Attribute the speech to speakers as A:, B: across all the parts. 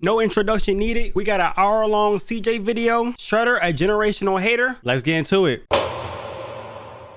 A: No introduction needed. We got an hour-long CJ video. Shredder, a generational hater. Let's get into it.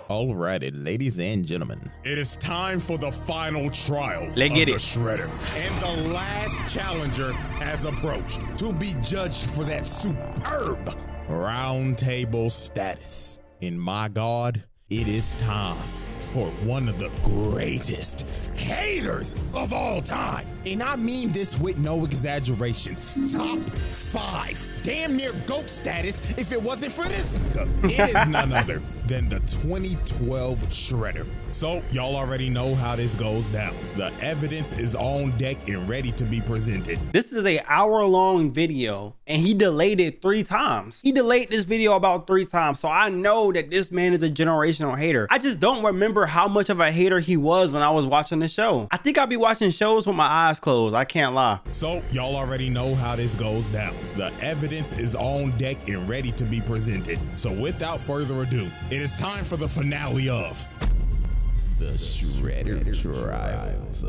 B: Alrighty, ladies and gentlemen, it is time for the final trial of the Shredder. And the last challenger has approached to be judged for that superb round table status. And my God, it is time for one of the greatest haters of all time. And I mean this with no exaggeration. Top 5, damn near GOAT status if it wasn't for this. It is none other than the 2012 Shredder. So y'all already know how this goes down. The evidence is on deck and ready to be presented.
A: This is an hour-long video and he delayed it 3 times. He delayed this video about 3 times. So I know that this man is a generational hater. I just don't remember how much of a hater he was when I was watching the show. I think I'll be watching shows with my eyes closed. I can't lie.
B: So y'all already know how this goes down. The evidence is on deck and ready to be presented. So without further ado, it is time for the finale of the Shredder Trials.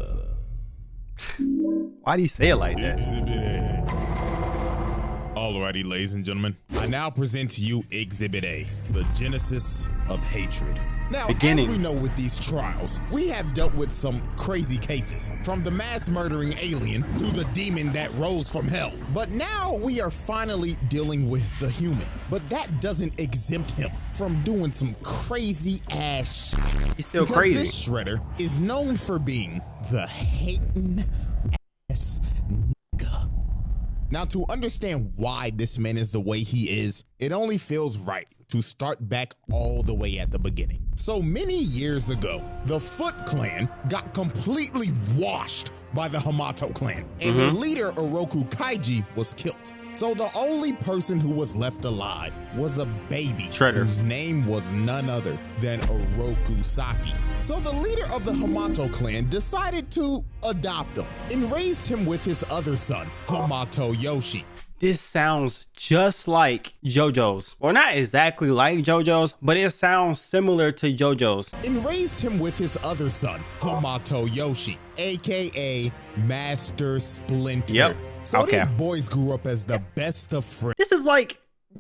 A: Why do you say it like that?
B: Exhibit A. Alrighty, ladies and gentlemen, I now present to you Exhibit A, the genesis of hatred. Now, as we know with these trials, we have dealt with some crazy cases, from the mass murdering alien to the demon that rose from hell. But now we are finally dealing with the human. But that doesn't exempt him from doing some crazy ass shit.
A: He's still
B: because
A: crazy.
B: This Shredder is known for being the hating ass nigga. Now, to understand why this man is the way he is, it only feels right to start back all the way at the beginning. So many years ago, the Foot Clan got completely washed by the Hamato clan, and their leader, Oroku Kaiji, was killed. So the only person who was left alive was a baby whose name was none other than Oroku Saki. So the leader of the Hamato clan decided to adopt him and raised him with his other son, Hamato Yoshi.
A: This sounds just like JoJo's. Well, not exactly like JoJo's, but it sounds similar to JoJo's.
B: And raised him with his other son, Hamato Yoshi, aka Master Splinter.
A: Yep.
B: So these boys grew up as the best of friends.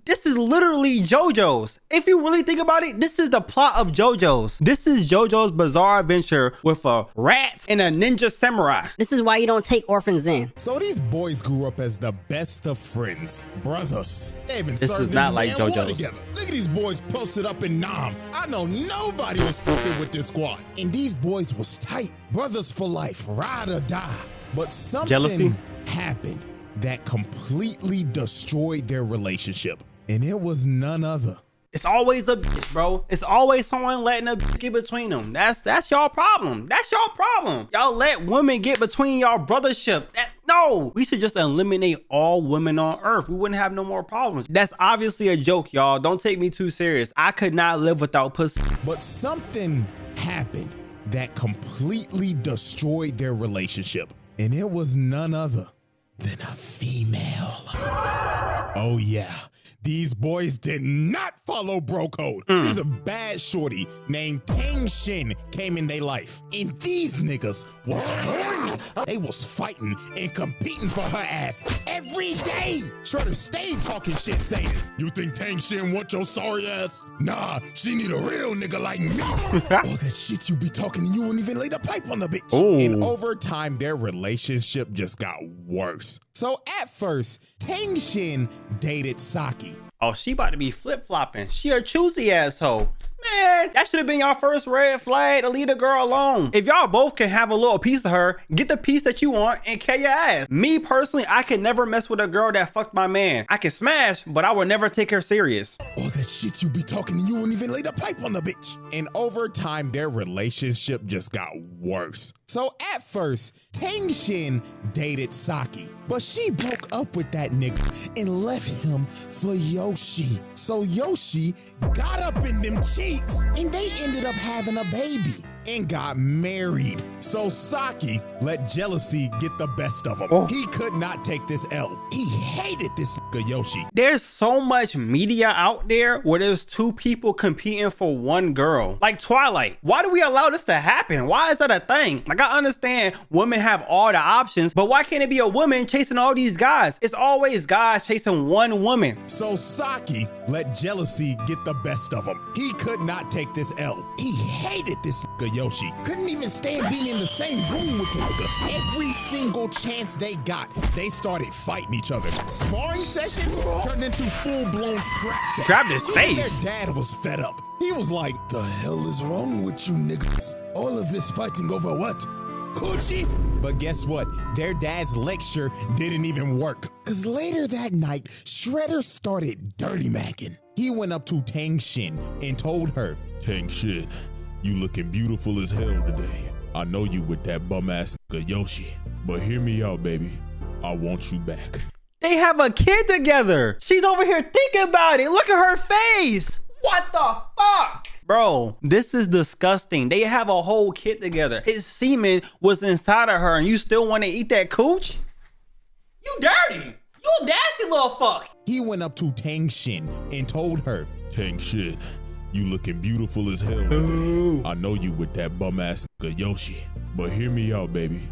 A: This is literally JoJo's. If you really think about it, this is the plot of JoJo's. This is JoJo's Bizarre Adventure with a rat and a ninja samurai.
C: This is why you don't take orphans in.
B: So these boys grew up as the best of friends, brothers. They even
A: This
B: served
A: is not like
B: war
A: JoJo's.
B: together. Look at these boys posted up in Nam. I know nobody was fucking with this squad. And these boys was tight. Brothers for life, ride or die. But something happened that completely destroyed their relationship, and it was none other.
A: It's always a bitch, bro. It's always someone letting a bitch get between them. That's y'all problem. That's y'all problem. Y'all let women get between y'all brothership. No, we should just eliminate all women on earth. We wouldn't have no more problems. That's obviously a joke, y'all. Don't take me too serious. I could not live without pussy.
B: But something happened that completely destroyed their relationship, and it was none other than a female. Oh yeah, these boys did not follow bro code. There's a bad shorty named Tang Shin came in their life, and these niggas was horny. They was fighting and competing for her ass every day. Shredder stayed talking shit, saying, "You think Tang Shin want your sorry ass? Nah, she need a real nigga like me." All that shit you be talking, you won't even lay the pipe on the bitch. And over time, their relationship just got worse. So at first, Tang Shin dated Saki.
A: Oh, she about to be flip-flopping. She a choosy asshole. Man, that should have been your first red flag to leave the girl alone. If y'all both can have a little piece of her, get the piece that you want and kill your ass. Me personally, I could never mess with a girl that fucked my man. I can smash, but I would never take her serious.
B: All that shit you be talking, you won't even lay the pipe on the bitch. And over time, their relationship just got worse. So at first, Tang Shin dated Saki, but she broke up with that nigga and left him for Yoshi. So Yoshi got up in them cheeks and they ended up having a baby. and got married. So Saki let jealousy get the best of him. He could not take this L. He hated this nigga Yoshi.
A: There's so much media out there where there's two people competing for one girl. Like Twilight. Why do we allow this to happen? Why is that a thing? Like, I understand women have all the options, but why can't it be a woman chasing all these guys? It's always guys chasing one woman.
B: So Saki let jealousy get the best of him. He could not take this L. He hated this nigga Yoshi. Couldn't even stand being in the same room with the nigga. Every single chance they got, they started fighting each other. Sparring sessions turned into full-blown scrap fest.
A: Grabbed his face.
B: Their dad was fed up. He was like, "The hell is wrong with you niggas? All of this fighting over what? Coochie?" But guess what? Their dad's lecture didn't even work. Cause later that night, Shredder started dirty macking. He went up to Tang Shin and told her, "Tang Shin, you looking beautiful as hell today. I know you with that bum ass nigga Yoshi, but hear me out, baby. I want you back."
A: They have a kid together. She's over here thinking about it. Look at her face. What the fuck? Bro, this is disgusting. They have a whole kid together. His semen was inside of her and you still want to eat that cooch? You dirty. You a nasty little fuck.
B: He went up to Tang Shin and told her, "Tang Shin, you looking beautiful as hell today. I know you with that bum ass nigga Yoshi, but hear me out, baby.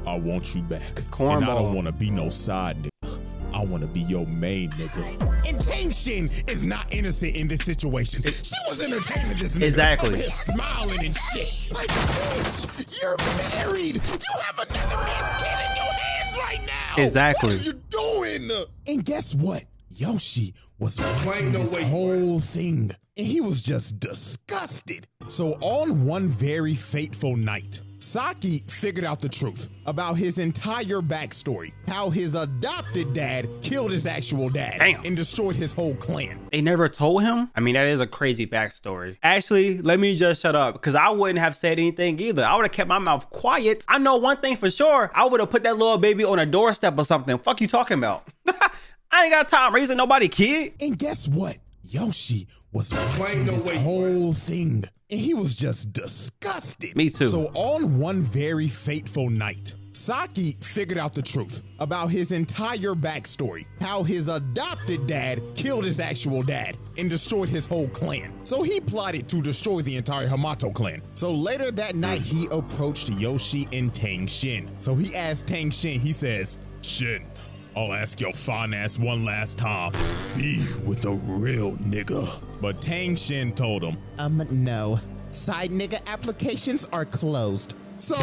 B: I want you back.
A: Cornball.
B: And I don't want to be no side nigga. I want to be your main nigga." And Tang Shin is not innocent in this situation. She was entertaining this nigga.
A: Exactly.
B: Over here smiling and shit. Like, bitch, you're married. You have another man's kid in your hands right now.
A: Exactly.
B: What is you doing? And guess what? Yoshi was watching this whole thing, and he was just disgusted. So on one very fateful night, Saki figured out the truth about his entire backstory, how his adopted dad killed his actual dad.
A: Damn.
B: And destroyed his whole clan.
A: They never told him? I mean, that is a crazy backstory. Actually, let me just shut up because I wouldn't have said anything either. I would have kept my mouth quiet. I know one thing for sure. I would have put that little baby on a doorstep or something. Fuck you talking about? I ain't got time raising nobody kid.
B: And guess what? Yoshi was watching this whole thing, and he was just disgusted.
A: Me too.
B: So on one very fateful night, Saki figured out the truth about his entire backstory, how his adopted dad killed his actual dad and destroyed his whole clan. So he plotted to destroy the entire Hamato clan. So later that night, he approached Yoshi and Tang Shin. So he asked Tang Shin, he says, "Shin, I'll ask your fine ass one last time. Be with a real nigga." But Tang Shin told him, "No. Side nigga applications are closed." So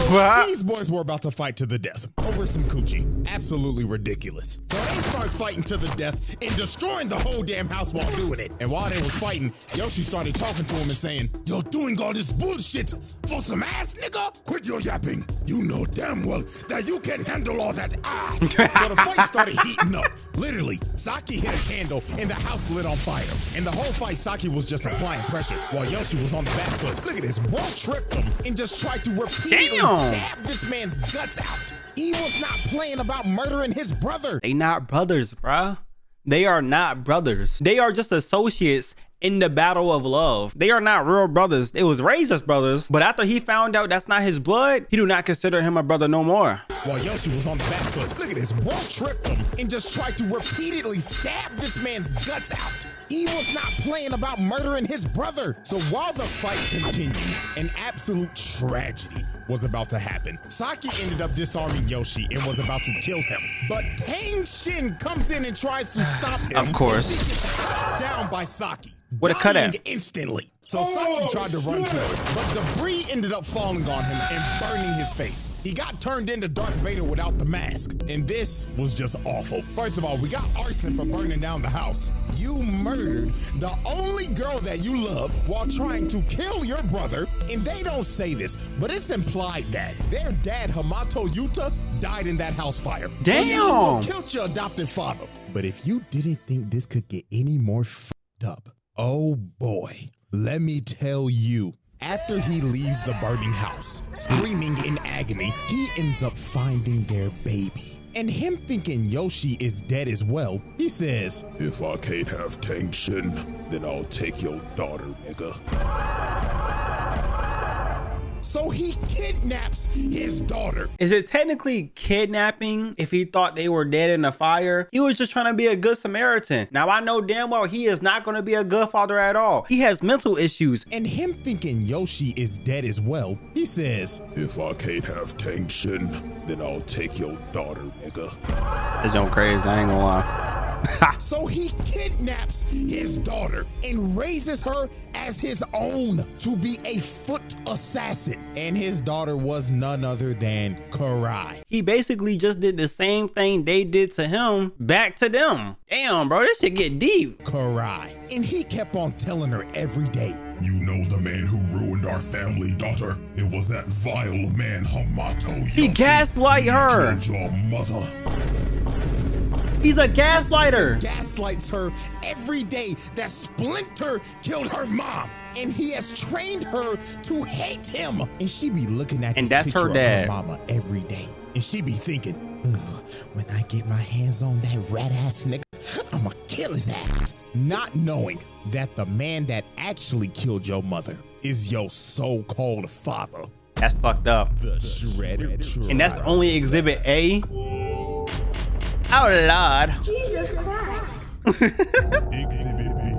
B: these boys were about to fight to the death over some coochie. Absolutely ridiculous. So they start fighting to the death and destroying the whole damn house while doing it. And while they was fighting, Yoshi started talking to him and saying, "You're doing all this bullshit for some ass, nigga? Quit your yapping. You know damn well that you can handle all that ass." So the fight started heating up. Literally, Saki hit a candle and the house lit on fire. And the whole fight, Saki was just applying pressure while Yoshi was on the back foot. Look at this, bro tripped him and just tried to repeatedly stab this man's guts out. He was not playing about murdering his brother.
A: They not brothers, bruh. They are not brothers. They are just associates in the battle of love. They are not real brothers. They was raised as brothers, but after he found out that's not his blood, he do not consider him a brother no more.
B: While Yoshi was on the back foot, look at this, bro tripped him and just tried to repeatedly stab this man's guts out. He was not playing about murdering his brother. So while the fight continued, an absolute tragedy was about to happen. Saki ended up disarming Yoshi and was about to kill him. But Tang Shin comes in and tries to stop him.
A: Of course.
B: And she gets cut down by Saki.
A: What a cut at?
B: Instantly. So Saki tried to run to her, but debris ended up falling on him and burning his face. He got turned into Darth Vader without the mask, and this was just awful. First of all, we got arson for burning down the house. You murdered the only girl that you love while trying to kill your brother, and they don't say this, but it's implied that their dad, Hamato Yuta, died in that house fire.
A: Damn!
B: So you also killed your adopted father. But if you didn't think this could get any more f***ed up, oh boy. Let me tell you, after he leaves the burning house, screaming in agony, he ends up finding their baby. And him thinking Yoshi is dead as well, he says, "If I can't have Tang Shin, then I'll take your daughter, nigga." So he kidnaps his daughter.
A: Is it technically kidnapping if he thought they were dead in the fire? He was just trying to be a good Samaritan. Now I know damn well he is not going to be a good father at all. He has mental issues.
B: And him thinking Yoshi is dead as well, he says, "If I can't have tension, then I'll take your daughter, nigga."
A: That's jump crazy, I ain't gonna lie.
B: So he kidnaps his daughter and raises her as his own to be a foot assassin. And his daughter was none other than Karai.
A: He basically just did the same thing they did to him back to them. Damn, bro, this shit get deep.
B: Karai. And he kept on telling her every day, "You know the man who ruined our family, daughter? It was that vile man, Hamato Yoshi.
A: He gaslight her.
B: He killed your mother."
A: He's a gaslighter.
B: He gaslights her every day that Splinter killed her mom. And he has trained her to hate him. And she be looking at
A: And
B: this
A: that's
B: picture
A: her dad.
B: of her mama every day. And she be thinking, when I get my hands on that rat ass nigga, I'ma kill his ass. Not knowing that the man that actually killed your mother is your so-called father.
A: That's fucked up.
B: The Shredder.
A: And that's only exhibit A. Oh Lord.
D: Jesus Christ.
B: Exhibit B.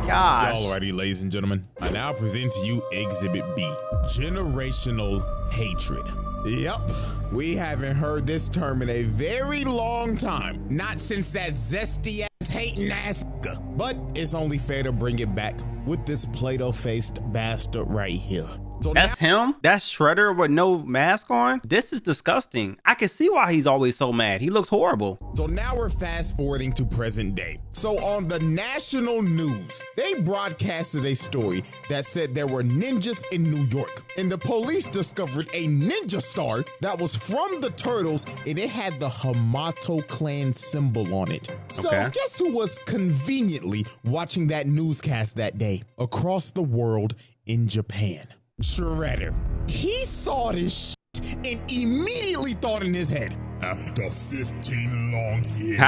A: Gosh.
B: Alrighty, ladies and gentlemen, I now present to you Exhibit B, generational hatred. Yep, we haven't heard this term in a very long time. Not since that zesty ass hating ass nigga. But it's only fair to bring it back with this Play-Doh-faced bastard right here. So
A: That's him? That's Shredder with no mask on? This is disgusting. I can see why he's always so mad. He looks horrible.
B: So now we're fast forwarding to present day. So on the national news, they broadcasted a story that said there were ninjas in New York. And the police discovered a ninja star that was from the Turtles and it had the Hamato clan symbol on it. So
A: Okay.
B: guess who was conveniently watching that newscast that day? Across the world in Japan. Shredder. He saw this shit and immediately thought in his head, after 15 long years,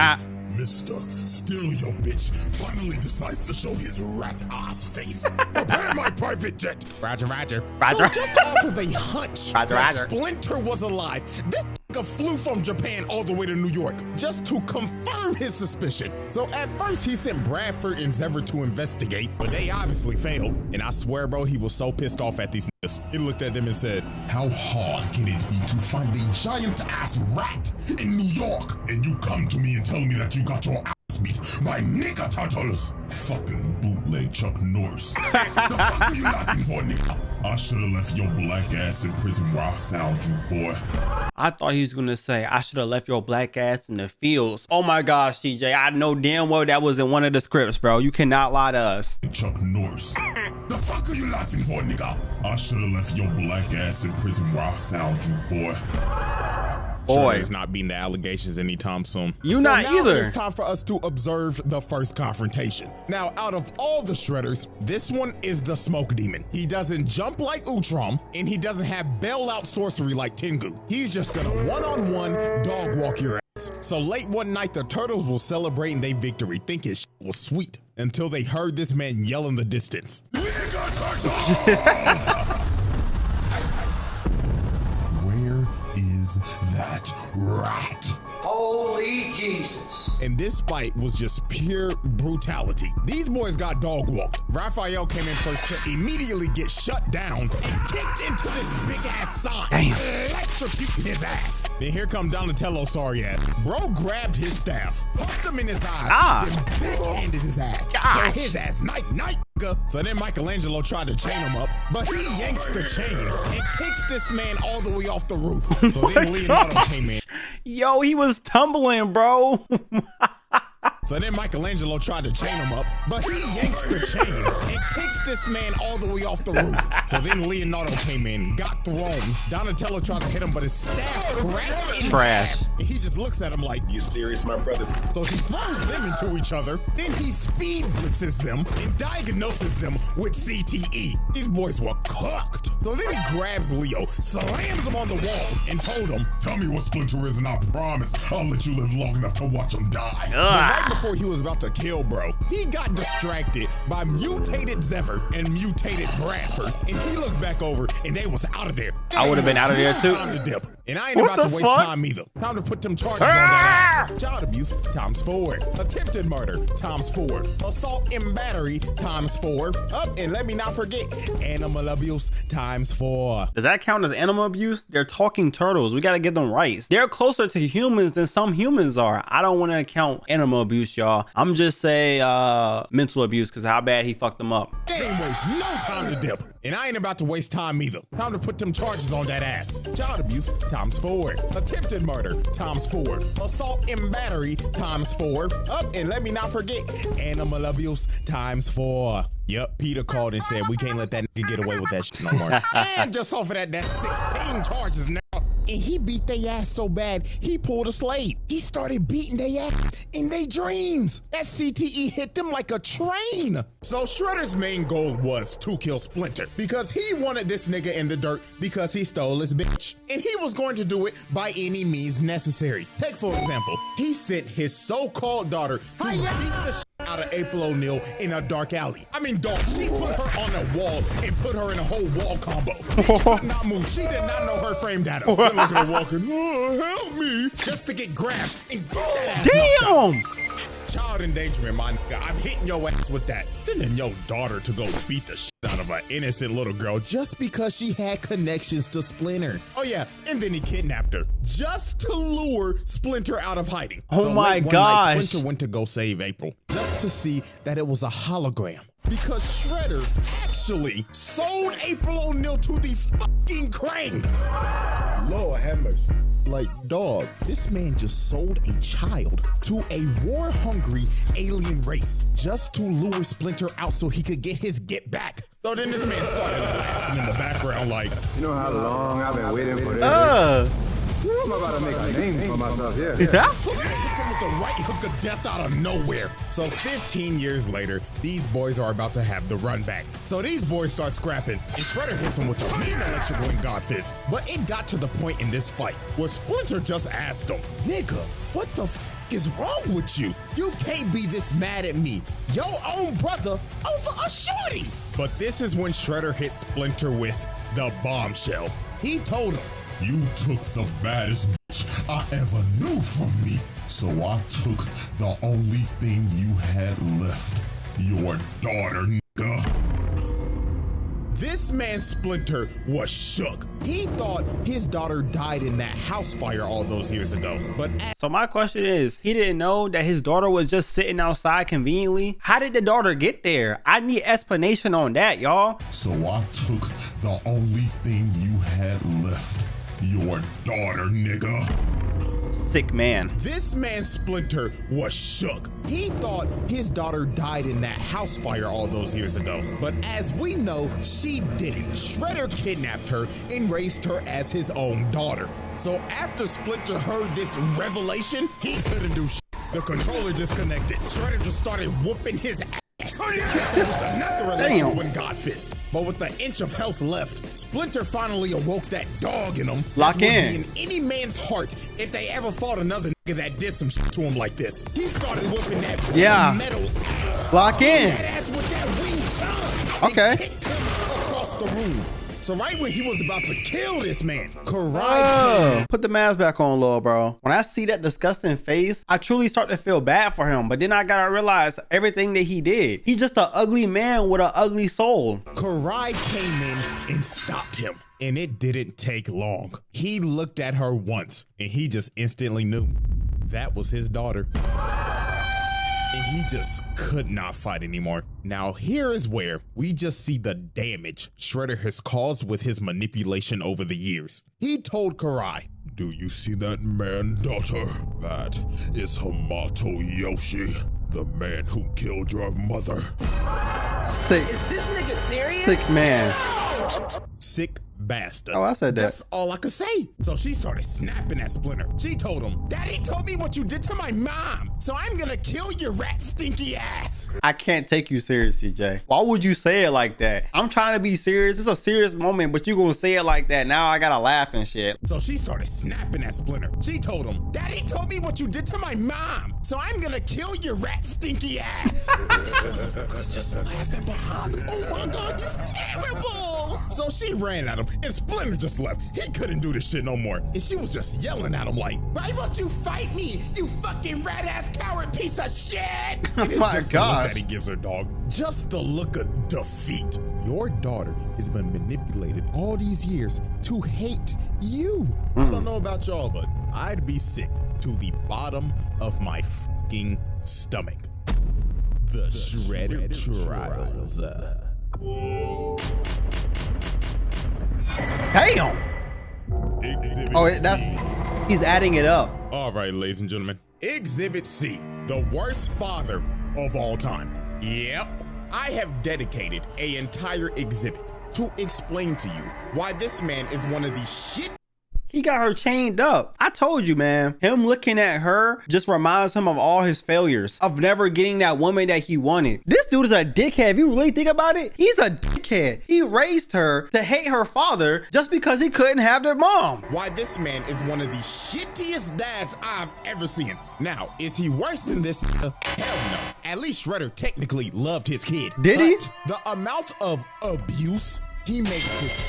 B: Mr. Still Your Bitch finally decides to show his rat ass face. Prepare my private jet. Roger, roger.
A: Roger.
B: So just off of a hunch
A: Roger,
B: that
A: roger.
B: Splinter was alive, this nigga flew from Japan all the way to New York just to confirm his suspicion. So at first he sent Bradford and Zevver to investigate, but they obviously failed. And I swear, bro, he was so pissed off at these niggas. He looked at them and said, "How hard can it be to find a giant ass rat in New York? And you come to me and tell me that you got your ass beat by nigga turtles? Fucking bootleg Chuck Norris. The fuck are you laughing for, nigga? I should have left your black ass in prison where I found you, boy."
A: I thought he was gonna say, I should have left your black ass in the fields. Oh my gosh, CJ, I know damn well that was in one of the scripts, bro. You cannot lie to us.
B: Chuck Norris. The fuck are you laughing for, nigga? I should have left your black ass in prison where I found you, boy.
A: Boy.
B: Shredder's not beating the allegations anytime soon.
A: You not
B: now
A: either.
B: It's time for us to observe the first confrontation. Now, out of all the Shredders, this one is the smoke demon. He doesn't jump like Utrom, and he doesn't have bailout sorcery like Tengu. He's just gonna one-on-one dog walk your ass. So late one night, the Turtles were celebrating their victory, thinking shit was sweet, until they heard this man yell in the distance. Nigga Turtles! Where is that rat?
E: Holy Jesus.
B: And this fight was just pure brutality. These boys got dog walked. Raphael came in first to immediately get shut down and kicked into this big ass sign.
A: Damn.
B: Electrocuting his ass. Then here come Donatello, sorry ass. Bro grabbed his staff, pumped him in his eyes, then backhanded his ass. Told his ass, night, night, nigga. So then Michelangelo tried to chain him up, but he yanks the chain and kicks this man all the way off the roof. So then Leonardo came in.
A: Yo, he was tumbling, bro.
B: So then Michelangelo tried to chain him up, but he yanks the chain and kicks this man all the way off the roof. So then Leonardo came in, got thrown. Donatello tries to hit him, but his staff cracks in
A: Trash.
B: half. And he just looks at him like,
E: You serious, my brother?
B: so he throws them into each other. Then he speed blitzes them and diagnoses them with CTE. These boys were cooked. So then he grabs Leo, slams him on the wall, and told him, "Tell me what Splinter is and I promise I'll let you live long enough to watch him die." But right before he was about to kill bro, he got distracted by mutated Zever and mutated Bradford, and he looked back over and they was out of there.
A: I would have been out of there too.
B: Time to dip. And I ain't
A: What
B: about to
A: the
B: waste
A: fuck?
B: time either. Time to put them charges on that ass. Child abuse ×4. Attempted murder ×4. Assault and battery ×4. Up, and let me not forget, animal abuse ×4.
A: Does that count as animal abuse? They're talking turtles. We gotta give them rights. They're closer to humans than some humans are. I don't want to count animal abuse, y'all. I'm just say mental abuse because how bad he fucked them up.
B: Game waste, no time to dip. And I ain't about to waste time either. Time to put them charges on that ass. Child abuse ×4. Attempted murder ×4. Assault and battery ×4. Up, and let me not forget, animal abuse ×4. Yep, Peter called and said we can't let that nigga get away with that shit no more. And just off of that, that's 16 charges now. And he beat their ass so bad, he pulled a slate. He started beating their ass in their dreams. That CTE hit them like a train. So Shredder's main goal was to kill Splinter because he wanted this nigga in the dirt because he stole his bitch. And he was going to do it by any means necessary. Take for example, he sent his so-called daughter to beat the shit out of April O'Neil in a dark alley. I mean, dog, she put her on a wall and put her in a whole wall combo. She could not move. She did not know her frame data. Look at her walking, oh, help me, just to get grabbed and get that ass knocked out.
A: Damn!
B: Child endangerment, my nigga. I'm hitting your ass with that. Sending your daughter to go beat the shit out of an innocent little girl just because she had connections to Splinter. Oh yeah, and then he kidnapped her just to lure Splinter out of hiding.
A: Oh my
B: late one night,
A: gosh.
B: Splinter went to go save April just to see that it was a hologram. Because Shredder actually sold April O'Neil to the fucking Krang.
E: Lord have mercy.
B: Like, dog, this man just sold a child to a war-hungry alien race just to lure Splinter out so he could get his get back. So then this man started laughing in the background like,
E: You know how long I've been waiting for this? I'm about to make a name for myself, yeah.
B: hit him with the right hook of death out of nowhere. So 15 years later, these boys are about to have the run back. So these boys start scrapping, and Shredder hits him with a mean electrical and God fist. But it got to the point in this fight where Splinter just asked him, nigga, what the f is wrong with you? You can't be this mad at me, your own brother, over a shorty. But this is when Shredder hit Splinter with the bombshell. He told him, you took the baddest bitch I ever knew from me. So I took the only thing you had left. Your daughter, nigga. This man Splinter was shook. He thought his daughter died in that house fire all those years ago. But
A: So my question is, he didn't know that his daughter was just sitting outside conveniently? How did the daughter get there? I need explanation on that, y'all.
B: so I took the only thing you had left. Your daughter, nigga.
A: Sick man.
B: This man Splinter was shook. He thought his daughter died in that house fire all those years ago. But as we know, she didn't. Shredder kidnapped her and raised her as his own daughter. So after Splinter heard this revelation, he couldn't do shit. The controller disconnected. Shredder just started whooping his ass. With another electrical and God fist. But with the inch of health left, Splinter finally awoke that dog in him.
A: Lock
B: that would
A: in.
B: be in any man's heart if they ever fought another nigga that did some shit to him like this. He started whooping that metal ass.
A: Lock in.
B: That ass with that wing chun.
A: Okay.
B: And kicked him across the room. So right when he was about to kill this man, Karai came.
A: Put the mask back on, little bro. When I see that disgusting face, I truly start to feel bad for him. But then I gotta realize everything that he did. He's just an ugly man with an ugly soul.
B: Karai came in and stopped him. And it didn't take long. He looked at her once and he just instantly knew that was his daughter. And he just could not fight anymore. Now here is where we just see the damage Shredder has caused with his manipulation over the years. He told Karai, do you see that man, daughter? That is Hamato Yoshi, the man who killed your mother.
A: Sick.
D: Is this nigga serious?
A: Sick man.
B: Sick bastard.
A: Oh, I said that.
B: That's all I could say. So she started snapping at Splinter. She told him, Daddy told me what you did to my mom, so I'm gonna kill your rat stinky ass.
A: I can't take you seriously, Jay. Why would you say it like that? I'm trying to be serious. It's a serious moment, but you gonna say it like that. Now I gotta laugh and shit.
B: So she started snapping at Splinter. She told him, Daddy told me what you did to my mom, so I'm gonna kill your rat stinky ass. This motherfucker's just laughing behind me. Oh my God, he's terrible. So she ran at him and Splinter just left. He couldn't do this shit no more. And she was just yelling at him like, why won't you fight me, you fucking rat ass coward piece of shit?
D: Oh my
B: God.
D: God.
B: That he gives her, dog. Just the look of defeat. Your daughter has been manipulated all these years to hate you. I don't know about y'all, but I'd be sick to the bottom of my fucking stomach. The Shredder Trials.
A: Damn.
B: Exhibit
A: Oh,
B: C.
A: he's adding it up.
B: All right, ladies and gentlemen. Exhibit C, the worst father of all time. Yep. I have dedicated an entire exhibit to explain to you why this man is one of the shit.
A: He got her chained up. I told you, man. Him looking at her just reminds him of all his failures, of never getting that woman that he wanted. This dude is a dickhead. If you really think about it, he's a dickhead. He raised her to hate her father just because he couldn't have their mom.
B: Why this man is one of the shittiest dads I've ever seen. Now, is he worse than this? Hell no. At least Shredder technically loved his kid.
A: Did he?
B: The amount of abuse he makes his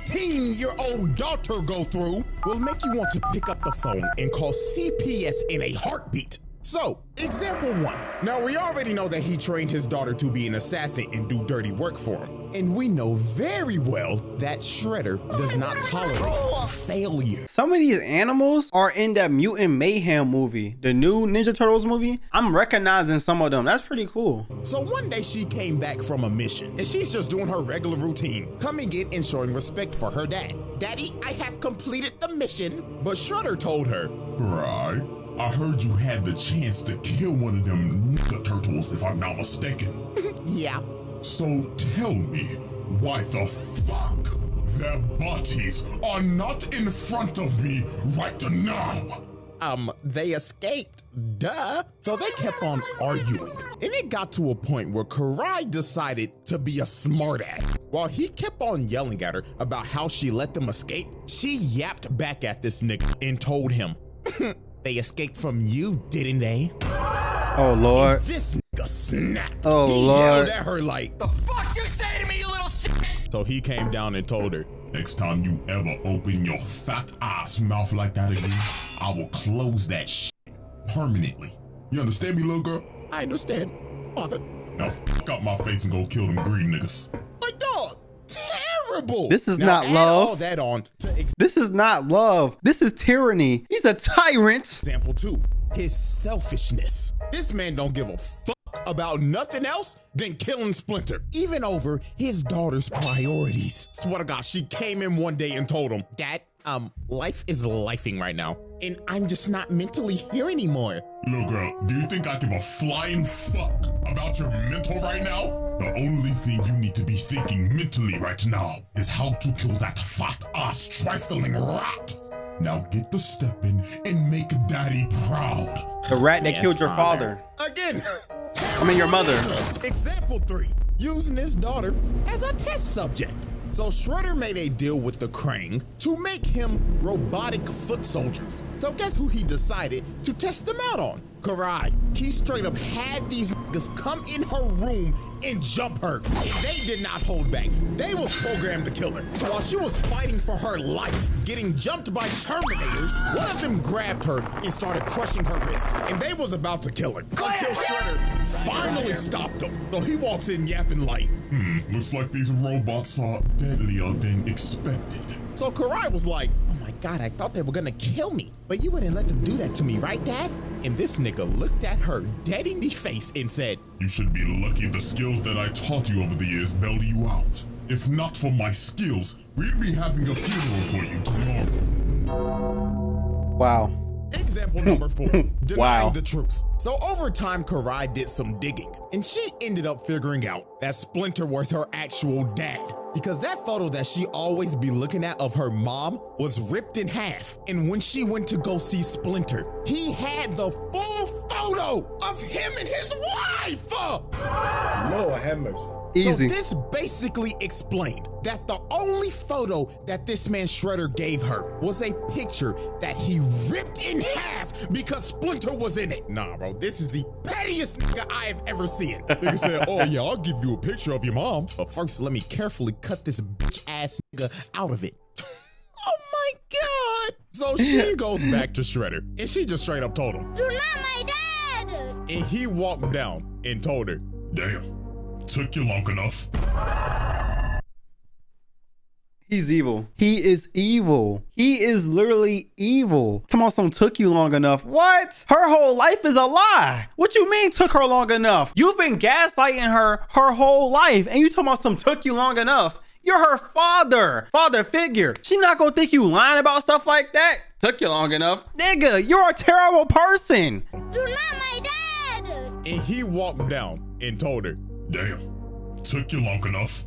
B: 15-year-old daughter go through will make you want to pick up the phone and call CPS in a heartbeat. So, example 1. Now, we already know that he trained his daughter to be an assassin and do dirty work for him. And we know very well that Shredder does not tolerate failure.
A: Some of these animals are in that Mutant Mayhem movie, the new Ninja Turtles movie. I'm recognizing some of them. That's pretty cool.
B: So one day she came back from a mission and she's just doing her regular routine, coming in and showing respect for her dad. Daddy, I have completed the mission. But Shredder told her,
F: Right. I heard you had the chance to kill one of them nigga turtles, if I'm not mistaken.
B: yeah.
F: So tell me, why the fuck their bodies are not in front of me right now?
B: They escaped, duh. So they kept on arguing. And it got to a point where Karai decided to be a smartass. While he kept on yelling at her about how she let them escape, she yapped back at this nigga and told him, they escaped from you, didn't they?
A: Oh, Lord.
B: And this nigga snapped.
A: Oh,
B: he
A: Lord.
B: yelled at her like,
G: The fuck you say to me, you little shit?
B: so he came down and told her,
F: Next time you ever open your fat ass mouth like that again, I will close that shit permanently. You understand me, little girl?
B: I understand, father.
F: Now fuck up my face and go kill them green niggas.
B: Like, dog, terrible.
A: This is
B: Now
A: not
B: add
A: love.
B: all that on to
A: This is not love. This is tyranny. He's a tyrant.
B: example 2, his selfishness. This man don't give a fuck about nothing else than killing Splinter, even over his daughter's priorities. Swear to God, she came in one day and told him, Dad, life is lifing right now, and I'm just not mentally here anymore.
F: Little girl, do you think I give a flying fuck about your mental right now? The only thing you need to be thinking mentally right now is how to kill that fat ass trifling rat. Now get the step in and make daddy proud.
A: The rat that
B: Yes,
A: killed your
B: father.
A: father.
B: Again,
A: I mean, your mother.
B: Example 3, using his daughter as a test subject. So Shredder made a deal with the Krang to make him robotic foot soldiers. So guess who he decided to test them out on? Karai. He straight up had these niggas come in her room and jump her. And they did not hold back. They was programmed to kill her. So while she was fighting for her life, getting jumped by Terminators, one of them grabbed her and started crushing her wrist. And they was about to kill her. Until Shredder finally stopped them. So he walks in yapping like,
F: Looks like these robots are deadlier than expected.
B: so Karai was like, oh my God, I thought they were gonna kill me. But you wouldn't let them do that to me, right, Dad? And this nigga looked at her dead in the face and said,
F: You should be lucky the skills that I taught you over the years bailed you out. If not for my skills, we'd be having a funeral for you tomorrow.
A: Wow.
B: example number 4, denying
A: Wow.
B: the truth. So over time, Karai did some digging, and she ended up figuring out that Splinter was her actual dad. Because that photo that she always be looking at of her mom was ripped in half. And when she went to go see Splinter, he had the full photo photo of him and his wife.
E: Lord have mercy.
A: Easy.
B: So this basically explained that the only photo that this man Shredder gave her was a picture that he ripped in half because Splinter was in it. Nah, bro, this is the pettiest nigga I have ever seen. Nigga said, oh yeah, I'll give you a picture of your mom, but first let me carefully cut this bitch ass nigga out of it. Oh my God. So she goes back to Shredder and she just straight up told him,
D: "You're not my dad!"
B: And he walked down and told her,
F: Damn, took you long enough.
A: He's evil. He is evil. He is literally evil. Come on, some took you long enough. What? Her whole life is a lie. What you mean took her long enough? You've been gaslighting her whole life and you talking about some took you long enough. You're her father figure. She not gonna think you lying about stuff like that. Took you long enough. Nigga, you're a terrible person.
D: "You're not my dad!"
B: and he walked down and told her,
F: Damn, took you long enough.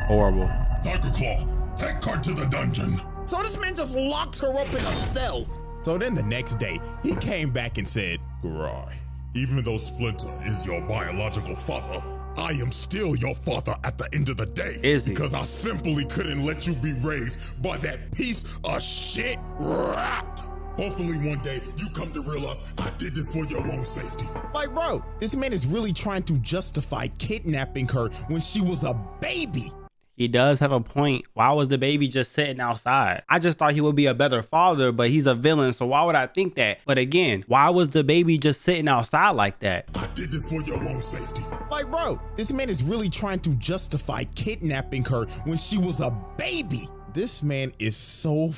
A: Horrible.
F: Tiger Claw, take her to the dungeon.
B: so this man just locked her up in a cell. So then the next day, he came back and said,
F: Right. Even though Splinter is your biological father, I am still your father at the end of the day.
A: Is he?
F: Because I simply couldn't let you be raised by that piece of shit rat. Hopefully one day you come to realize I did this for your own safety.
B: like, bro, this man is really trying to justify kidnapping her when she was a baby.
A: He does have a point. Why was the baby just sitting outside? I just thought he would be a better father, but he's a villain, so why would I think that? But again, why was the baby just sitting outside like that?
F: I did this for your own safety.
B: Like, bro, this man is really trying to justify kidnapping her when she was a baby. This man is so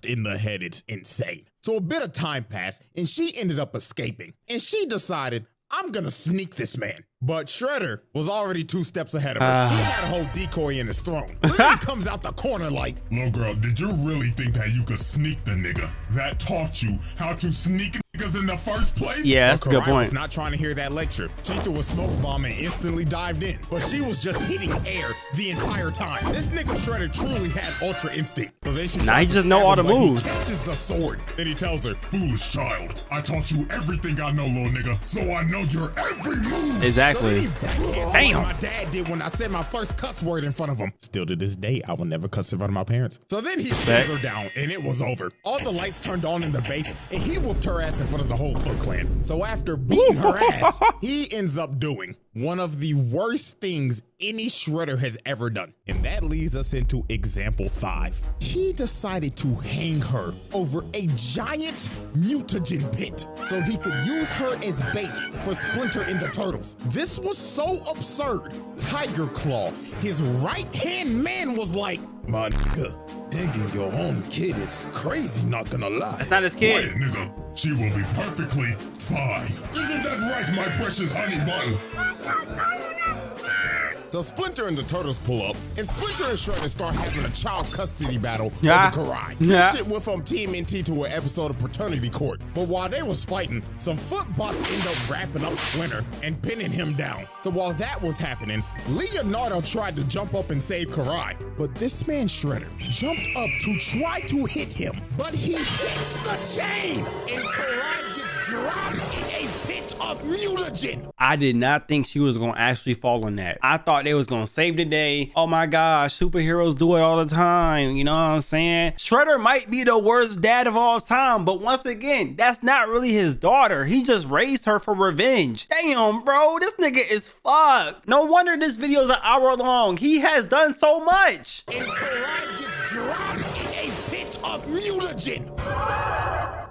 B: in the head, it's insane. So a bit of time passed and she ended up escaping and she decided, I'm gonna sneak this man. But Shredder was already 2 steps ahead of her. He had a whole decoy in his throne. Literally comes out the corner like,
F: Little girl, did you really think that you could sneak the nigga that taught you how to sneak niggas in the first place?
A: Yeah, that's a good
B: Karai was
A: point.
B: not trying to hear that lecture. She threw a smoke bomb and instantly dived in. But she was just hitting air the entire time. This nigga Shredder truly had ultra instinct. So then she
A: Now
B: tries
A: he
B: to
A: just know
B: stab
A: all
B: him,
A: the
B: but he
A: moves.
B: catches the sword. Then he tells her,
F: Foolish child, I taught you everything I know, little nigga, so I know your every move.
B: so then
A: Exactly.
B: he backhands her
A: Damn.
B: like my dad did when I said my first cuss word in front of him. Still to this day, I will never cuss in front of my parents. So then he pulls her down and it was over. All the lights turned on in the base and he whooped her ass in front of the whole Foot Clan. So after beating her ass, he ends up doing one of the worst things any Shredder has ever done. And that leads us into example 5. He decided to hang her over a giant mutagen pit so he could use her as bait for Splinter and the Turtles. This was so absurd. Tiger Claw, his right-hand man, was like, my nigga, hanging your own kid is crazy, not gonna lie.
A: That's not his kid.
F: Quiet, nigga. She will be perfectly fine. Isn't that right, my precious honey bun?
B: So Splinter and the Turtles pull up, and Splinter and Shredder start having a child custody battle
A: Yeah.
B: over Karai.
A: Yeah.
B: This shit went from TMNT to an episode of Paternity Court. But while they was fighting, some foot bots end up wrapping up Splinter and pinning him down. So while that was happening, Leonardo tried to jump up and save Karai. But this man Shredder jumped up to try to hit him, but he hits the chain, and Karai gets dropped in a pit of mutagen.
A: I did not think she was gonna actually fall in that. I thought they was gonna save the day. Oh my gosh, superheroes do it all the time. You know what I'm saying? Shredder might be the worst dad of all time, but once again, that's not really his daughter. He just raised her for revenge. Damn, bro, this nigga is fucked. No wonder this video is an hour long. He has done so much.
B: And Karai gets dropped in a pit of mutagen.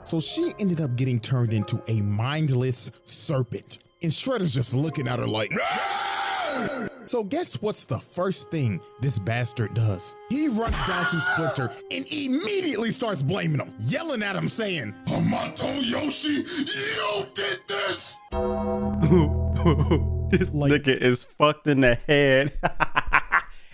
B: So she ended up getting turned into a mindless serpent. And Shredder's just looking at her like, so guess what's the first thing this bastard does? He runs down to Splinter and immediately starts blaming him, yelling at him saying,
F: Hamato Yoshi, you did this!
A: This nigga is fucked in the head.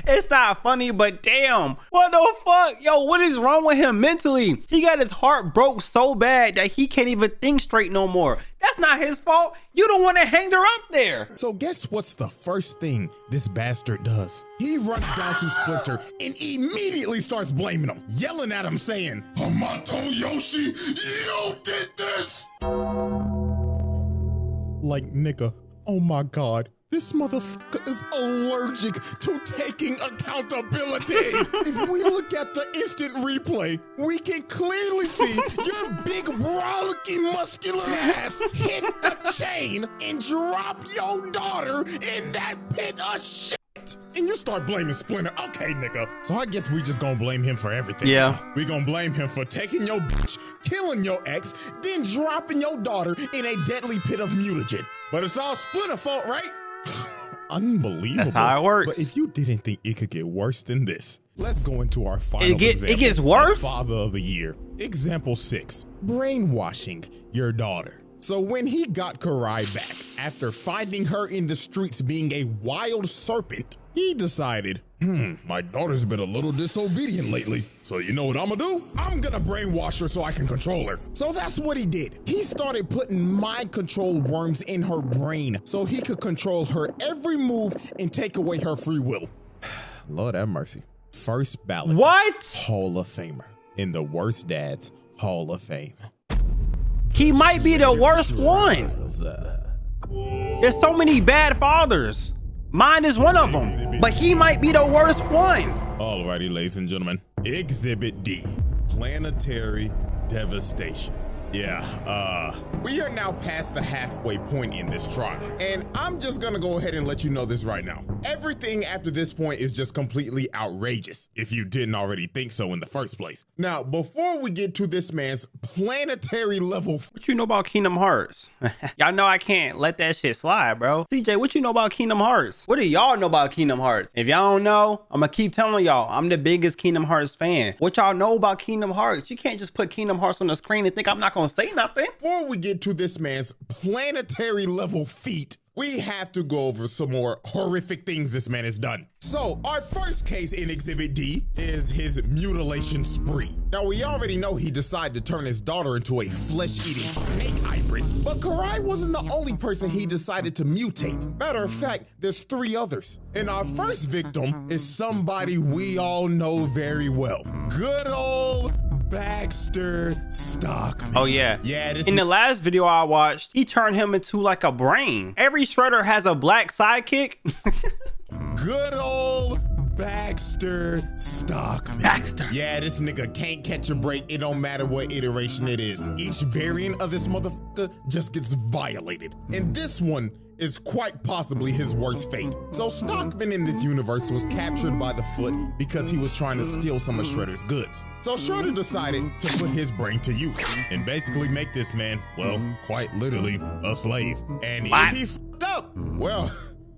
A: It's not funny, but damn, what the fuck? Yo, what is wrong with him mentally? He got his heart broke so bad that he can't even think straight no more. That's not his fault. You don't want to hang her up there.
B: so guess what's the first thing this bastard does? He runs down to Splinter and immediately starts blaming him, yelling at him saying,
F: Hamato Yoshi, you did this!
B: Like, nigga, oh my God. This motherfucker is allergic to taking accountability. If we look at the instant replay, we can clearly see your big, brolicky, muscular ass hit the chain and drop your daughter in that pit of shit. And you start blaming Splinter. Okay, nigga. So I guess we just gonna blame him for everything.
A: Yeah.
B: We gonna blame him for taking your bitch, killing your ex, then dropping your daughter in a deadly pit of mutagen. But it's all Splinter's fault, right? Unbelievable.
A: That's how it works.
B: But if you didn't think it could get worse than this, let's go into our final example.
A: It gets worse?
B: Father of the Year. Example 6, brainwashing your daughter. So when he got Karai back, after finding her in the streets being a wild serpent, he decided, my daughter's been a little disobedient lately. So you know what I'm gonna do? I'm gonna brainwash her so I can control her. So that's what he did. He started putting mind control worms in her brain so he could control her every move and take away her free will. Lord have mercy. First ballot.
A: What?
B: Hall of Famer in the Worst Dads Hall of Fame.
A: He might be the worst one. There's so many bad fathers. Mine is one of them, but he might be the worst one.
B: Alrighty, ladies and gentlemen, Exhibit D, Planetary Devastation. Yeah, we are now past the halfway point in this trial, and I'm just gonna go ahead and let you know this right now. Everything after this point is just completely outrageous, if you didn't already think so in the first place. Now, before we get to this man's planetary level...
A: What you know about Kingdom Hearts? Y'all know I can't let that shit slide, bro. CJ, what you know about Kingdom Hearts? What do y'all know about Kingdom Hearts? If y'all don't know, I'm gonna keep telling y'all, I'm the biggest Kingdom Hearts fan. What y'all know about Kingdom Hearts? You can't just put Kingdom Hearts on the screen and think I'm not gonna say nothing.
B: Before we get to this man's planetary level feat, we have to go over some more horrific things this man has done. So our first case in Exhibit D is his mutilation spree. Now we already know he decided to turn his daughter into a flesh-eating snake hybrid, but Karai wasn't the only person he decided to mutate. Matter of fact, there's 3 others. And our first victim is somebody we all know very well. Good old Baxter Stockman.
A: Oh yeah.
B: Yeah,
A: in the last video I watched, he turned him into like a brain. Every shredder has a black sidekick.
B: Good old Baxter Stockman.
A: Baxter.
B: Yeah, this nigga can't catch a break. It don't matter what iteration it is. Each variant of this motherfucker just gets violated. And this one is quite possibly his worst fate. So Stockman in this universe was captured by the Foot because he was trying to steal some of Shredder's goods. So Shredder decided to put his brain to use and basically make this man, well, quite literally, a slave. And if he fucked up, well,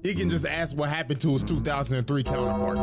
B: he can just ask what happened to his 2003 counterpart.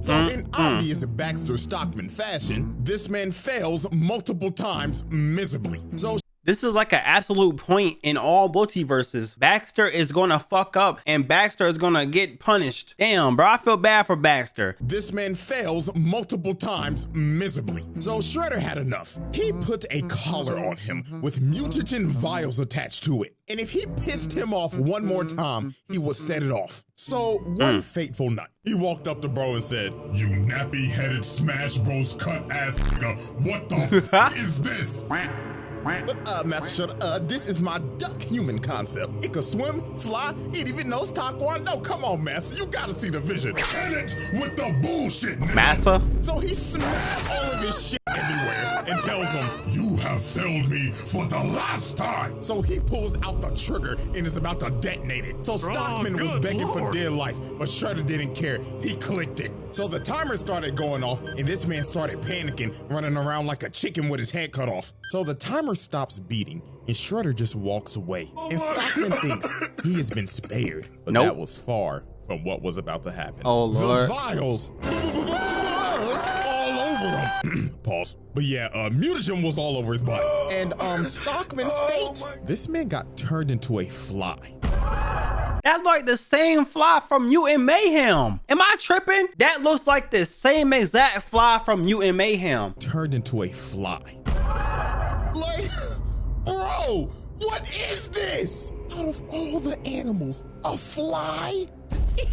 B: So in obvious Baxter Stockman fashion, this man fails multiple times miserably. So
A: this is like an absolute point in all multiverses. Baxter is gonna fuck up and Baxter is gonna get punished. Damn, bro, I feel bad for Baxter.
B: This man fails multiple times miserably. So Shredder had enough. He put a collar on him with mutagen vials attached to it. And if he pissed him off one more time, he would set it off. So one fateful night, he walked up to bro and said,
F: "You nappy-headed Smash Bros cut-ass nigga, what the fuck is this?"
B: But Master Shredder, this is my duck human concept. It can swim, fly, it even knows Taekwondo. Come on, Master, you gotta see the vision.
F: Hit it with the bullshit, nigga.
A: Massa?
B: So he smashed all of his shit everywhere and tells him,
F: "You have failed me for the last time."
B: So he pulls out the trigger and is about to detonate it. So Stockman was begging for dear life, but Shredder didn't care. He clicked it. So the timer started going off and this man started panicking, running around like a chicken with his head cut off. So the timer stops beating and Shredder just walks away. And Stockman thinks he has been spared, but that was far from what was about to happen.
A: Oh, Lord.
B: The vials burst all over him. Pause. But yeah, mutagen was all over his body. And Stockman's fate, this man got turned into a fly.
A: That's like the same fly from Mutant Mayhem. Am I tripping? That looks like the same exact fly from Mutant Mayhem.
B: Turned into a fly. Like, bro, what is this? Out of all the animals, a fly?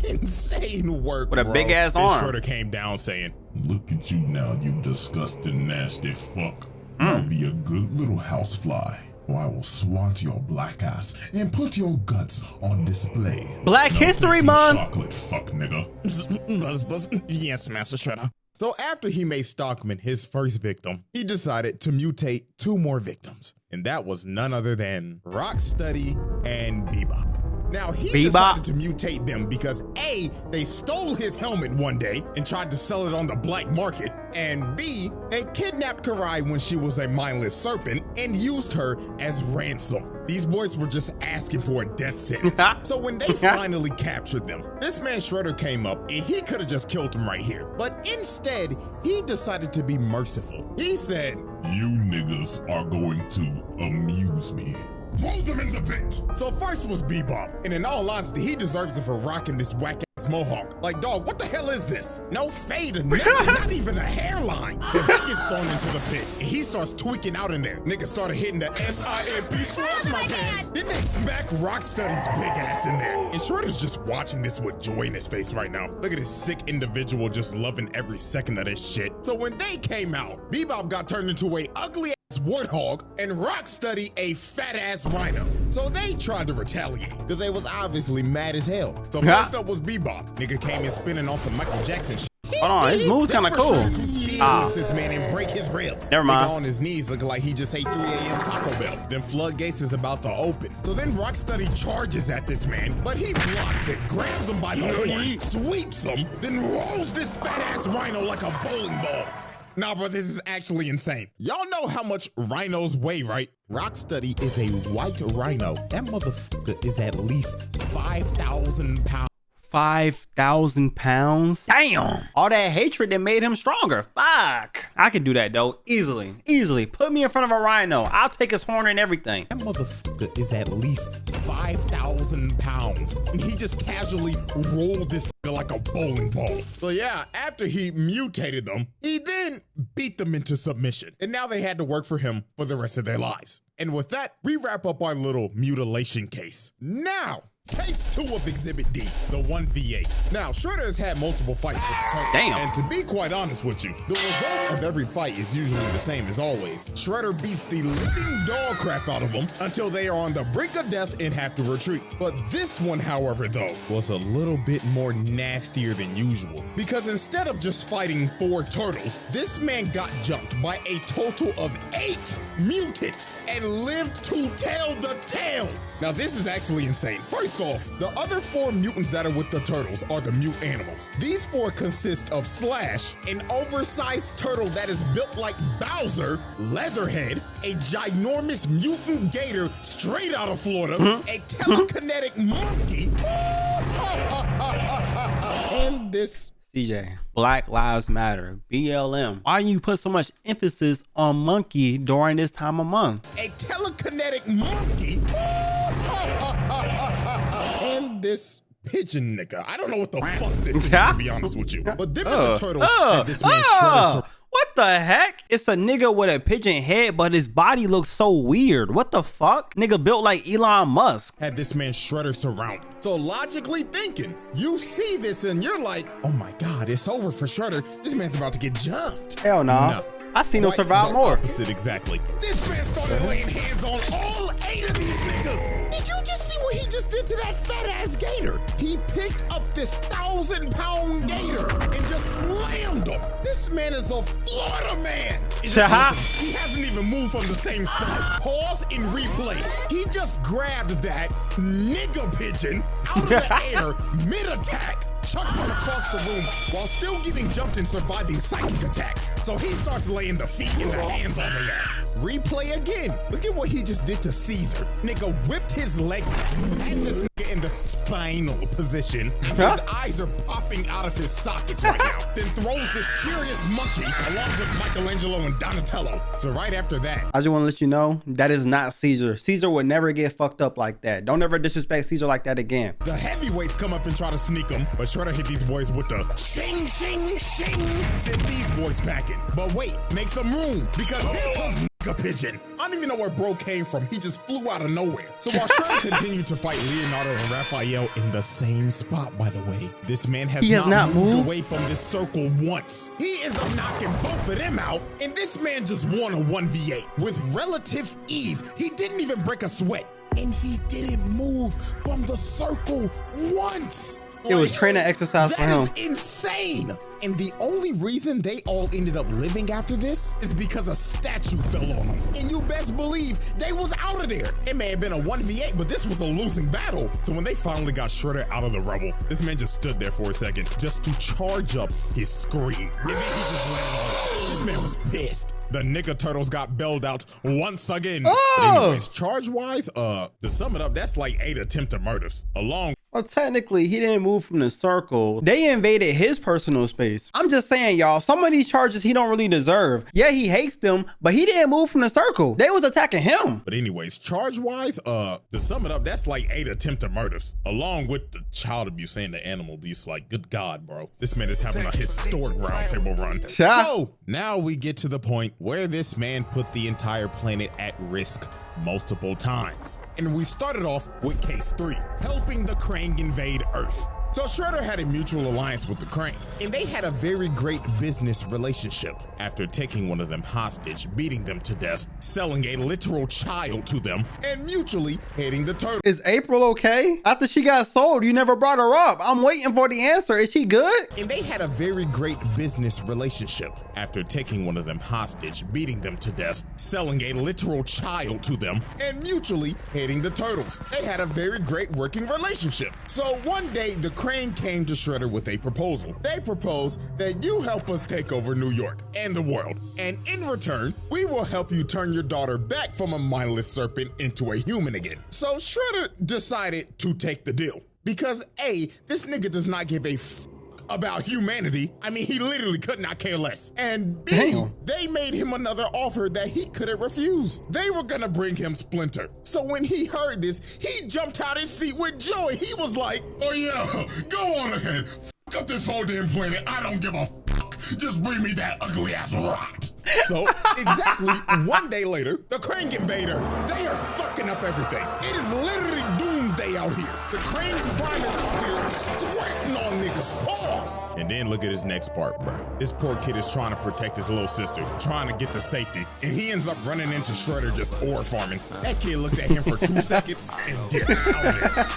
B: Insane work,
A: with a big ass arm.
B: Shredder came down saying,
F: "Look at you now, you disgusting, nasty fuck. You'll be a good little housefly. or I will swat your black ass and put your guts on display.
A: Black
F: Now
A: History
F: take some
A: Month.
F: chocolate, fuck nigga.
B: Yes, Master Shredder. So after he made Stockman his first victim, he decided to mutate 2 more victims. And that was none other than Rocksteady and Bebop. Now, he decided to mutate them because A, they stole his helmet one day and tried to sell it on the black market, and B, they kidnapped Karai when she was a mindless serpent and used her as ransom. These boys were just asking for a death sentence. So when they finally captured them, this man Shredder came up and he could have just killed him right here. But instead, he decided to be merciful. He said,
F: You niggas are going to amuse me. Throw them in the pit.
B: So first was Bebop, and in all honesty, he deserves it for rocking this whack-ass mohawk. Like, dog, what the hell is this? No fade or nothing, not even a hairline. So he gets thrown into the pit, and he starts tweaking out in there. Niggas started hitting the S-I-M-P, scratch my pants. Then they smack Rocksteady's big ass in there. And Shredder's just watching this with joy in his face right now. Look at this sick individual just loving every second of this shit. So when they came out, Bebop got turned into a ugly warthog and Rocksteady a fat ass rhino. So they tried to retaliate because they was obviously mad as hell. So first up was Bebop. Nigga came in spinning on some Michael Jackson shit.
A: Hold on, his move's kind of cool.
B: This man and break his ribs.
A: Never mind.
B: Nigga on his knees looking like he just ate 3 a.m. Taco Bell. Then floodgates is about to open. So then Rocksteady charges at this man, but he blocks it, grabs him by the horn, sweeps him, then rolls this fat ass rhino like a bowling ball. Nah, bro, this is actually insane. Y'all know how much rhinos weigh, right? Rocksteady is a white rhino. That motherfucker is at least 5,000 pounds.
A: 5,000 pounds? Damn! All that hatred that made him stronger. Fuck! I can do that though, easily. Easily. Put me in front of a rhino. I'll take his horn and everything.
B: That motherfucker is at least 5,000 pounds. And he just casually rolled this like a bowling ball. So yeah, after he mutated them, he then beat them into submission. And now they had to work for him for the rest of their lives. And with that, we wrap up our little mutilation case. Now, Case 2 of Exhibit D, the 1v8. Now, Shredder has had multiple fights with the turtle.
A: Damn.
B: And to be quite honest with you, the result of every fight is usually the same as always. Shredder beats the living dog crap out of them until they are on the brink of death and have to retreat. But this one, however, though, was a little bit more nastier than usual. Because instead of just fighting 4 turtles, this man got jumped by a total of 8 mutants and lived to tell the tale. Now, this is actually insane. First off, the other 4 mutants that are with the turtles are the mute animals. These 4 consist of Slash, an oversized turtle that is built like Bowser, Leatherhead, a ginormous mutant gator straight out of Florida, a telekinetic monkey, and this
A: CJ, Black Lives Matter, BLM. Why do you put so much emphasis on monkey during this time of month?
B: a telekinetic monkey, and this pigeon nigga. I don't know what the fuck this is, to be honest with you. But them and the turtles had this man Shredder.
A: What the heck? It's a nigga with a pigeon head, but his body looks so weird. What the fuck? Nigga built like Elon Musk.
B: Had this man Shredder surrounded. So logically thinking, you see this and you're like, oh my God, it's over for Shredder. This man's about to get jumped.
A: Hell nah.
B: No.
A: I seen him
B: Quite
A: survive
B: the
A: more.
B: Opposite, exactly. This man started laying hands on all 8 of these niggas. Did you just see what he just did to that fat ass gator? He picked up this 1,000-pound gator and just slammed him. This man is a Florida man. He hasn't even moved from the same spot. Pause and replay. He just grabbed that nigga pigeon out of the air mid-attack, chucked him across the room while still getting jumped and surviving psychic attacks. So he starts laying the feet and the hands on the ass. Replay again. Look at what he just did to Caesar. Nigga whipped his leg back, had this nigga in the spinal position. His eyes are popping out of his sockets right now. Then throws this curious monkey along with Michelangelo and Donatello. So right after that,
A: I just want to let you know, that is not Caesar. Caesar would never get fucked up like that. Don't ever disrespect Caesar like that again.
B: the heavyweights come up and try to sneak him, but Shredder hit these boys with the shing, shing, shing. Send these boys packing. But wait, make some room, because here comes a pigeon. I don't even know where bro came from. He just flew out of nowhere. So while Shredder continued to fight Leonardo and Raphael in the same spot, by the way, this man has not moved away from this circle once. He is knocking both of them out, and this man just won a 1v8 with relative ease. He didn't even break a sweat, and he didn't move from the circle once.
A: It was training exercise for him.
B: That is insane. And the only reason they all ended up living after this is because a statue fell on them. And you best believe they was out of there. It may have been a 1v8, but this was a losing battle. So when they finally got Shredder out of the rubble, this man just stood there for a second just to charge up his scream. And then he just let it all out. This man was pissed. The nigga turtles got bailed out once again. But anyways, charge-wise, to sum it up, that's like 8 attempted murders.
A: Well, technically, he didn't move from the circle. They invaded his personal space. I'm just saying, y'all, some of these charges he don't really deserve. Yeah, he hates them, but he didn't move from the circle. They was attacking him.
B: But anyways, charge-wise, to sum it up, that's like 8 attempted murders, along with the child abuse and the animal abuse. Like, good God, bro. This man is having a historic roundtable run. So, now we get to the point where this man put the entire planet at risk multiple times. And we started off with case 3, helping the Krang invade Earth. So Shredder had a mutual alliance with the Krang, and they had a very great business relationship. After taking one of them hostage, beating them to death, selling a literal child to them, and mutually hating the turtle.
A: Is April okay? After she got sold, you never brought her up. I'm waiting for the answer. Is she good?
B: And they had a very great business relationship. After taking one of them hostage, beating them to death, selling a literal child to them, and mutually hating the turtles. They had a very great working relationship. So one day, the Krang came to Shredder with a proposal. They proposed that you help us take over New York and the world. And in return, we will help you turn your daughter back from a mindless serpent into a human again. So Shredder decided to take the deal. Because A, this nigga does not give a about humanity. I mean, he literally could not care less. And B, they made him another offer that he couldn't refuse. They were gonna bring him Splinter. So when he heard this, he jumped out his seat with joy. He was like,
F: oh yeah, go on ahead. F up this whole damn planet. I don't give a fuck. Just bring me that ugly ass rock.
B: So, exactly one day later, the Krang invade Earth. They are fucking up everything. It is literally doomsday out here. The Krang crime is out here squirting on niggas' paws. And then look at his next part, bro. This poor kid is trying to protect his little sister, trying to get to safety, and he ends up running into Shredder just ore farming. That kid looked at him for 2 seconds and dipped out of there.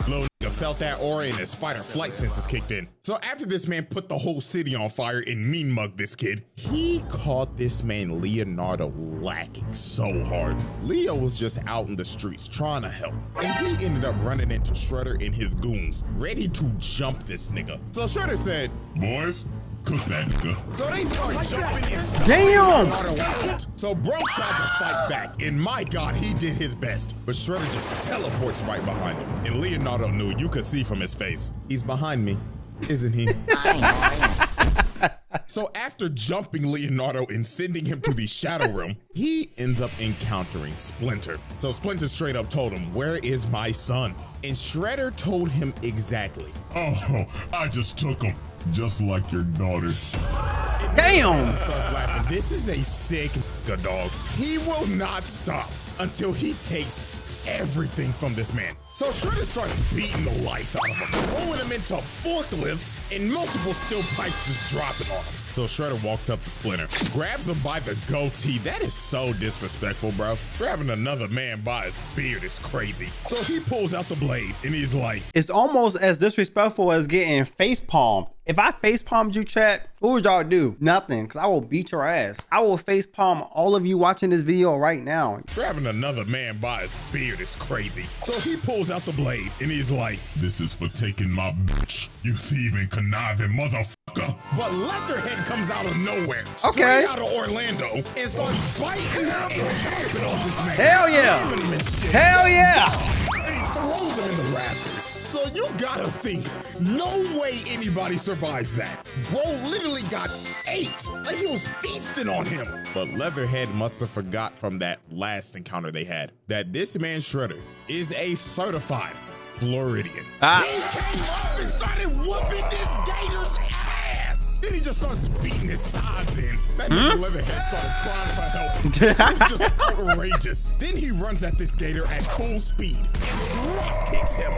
B: Little nigga felt that aura and his fight or flight senses kicked in. So after this man put the whole city on fire and mean mugged this kid, he caught this man Leonardo lacking so hard. Leo was just out in the streets trying to help, and he ended up running into Shredder and his goons, ready to jump this nigga. So Shredder said,
F: boys, cook that nigga.
B: So they started jumping and stuff.
A: Damn!
B: So bro tried to fight back, and my God, he did his best. But Shredder just teleports right behind him. And Leonardo knew, you could see from his face, he's behind me, isn't he? So after jumping Leonardo and sending him to the Shadow Realm, he ends up encountering Splinter. So Splinter straight up told him, where is my son? And Shredder told him exactly.
F: Oh, I just took him. Just like your daughter.
A: Damn!
B: He starts laughing. This is a sick nigga, dog. He will not stop until he takes everything from this man. So Shredder starts beating the life out of him, throwing him into forklifts and multiple steel pipes just dropping on him. So Shredder walks up to Splinter, grabs him by the goatee. That is so disrespectful, bro. Grabbing another man by his beard is crazy. So he pulls out the blade and he's like,
A: it's almost as disrespectful as getting face palmed. If I face palmed you, chat, what would y'all do? Nothing, because I will beat your ass. I will face palm all of you watching this video right now.
B: Grabbing another man by his beard is crazy. So he pulls out the blade and he's like,
F: this is for taking my bitch, you thieving, conniving motherfucker.
B: But Leatherhead comes out of nowhere, straight out of Orlando, and starts biting and chopping on this man.
A: Hell yeah! Hell yeah!
B: And he throws him in the rafters. So you gotta think, no way anybody survives that. Bro literally got ate, like he was feasting on him. But Leatherhead must have forgot from that last encounter they had that this man Shredder is a certified Floridian. He came up and started whooping this gator's ass. Then he just starts beating his sides in. That nigga Leatherhead started crying for help. This was just outrageous. Then he runs at this gator at full speed and drop kicks him.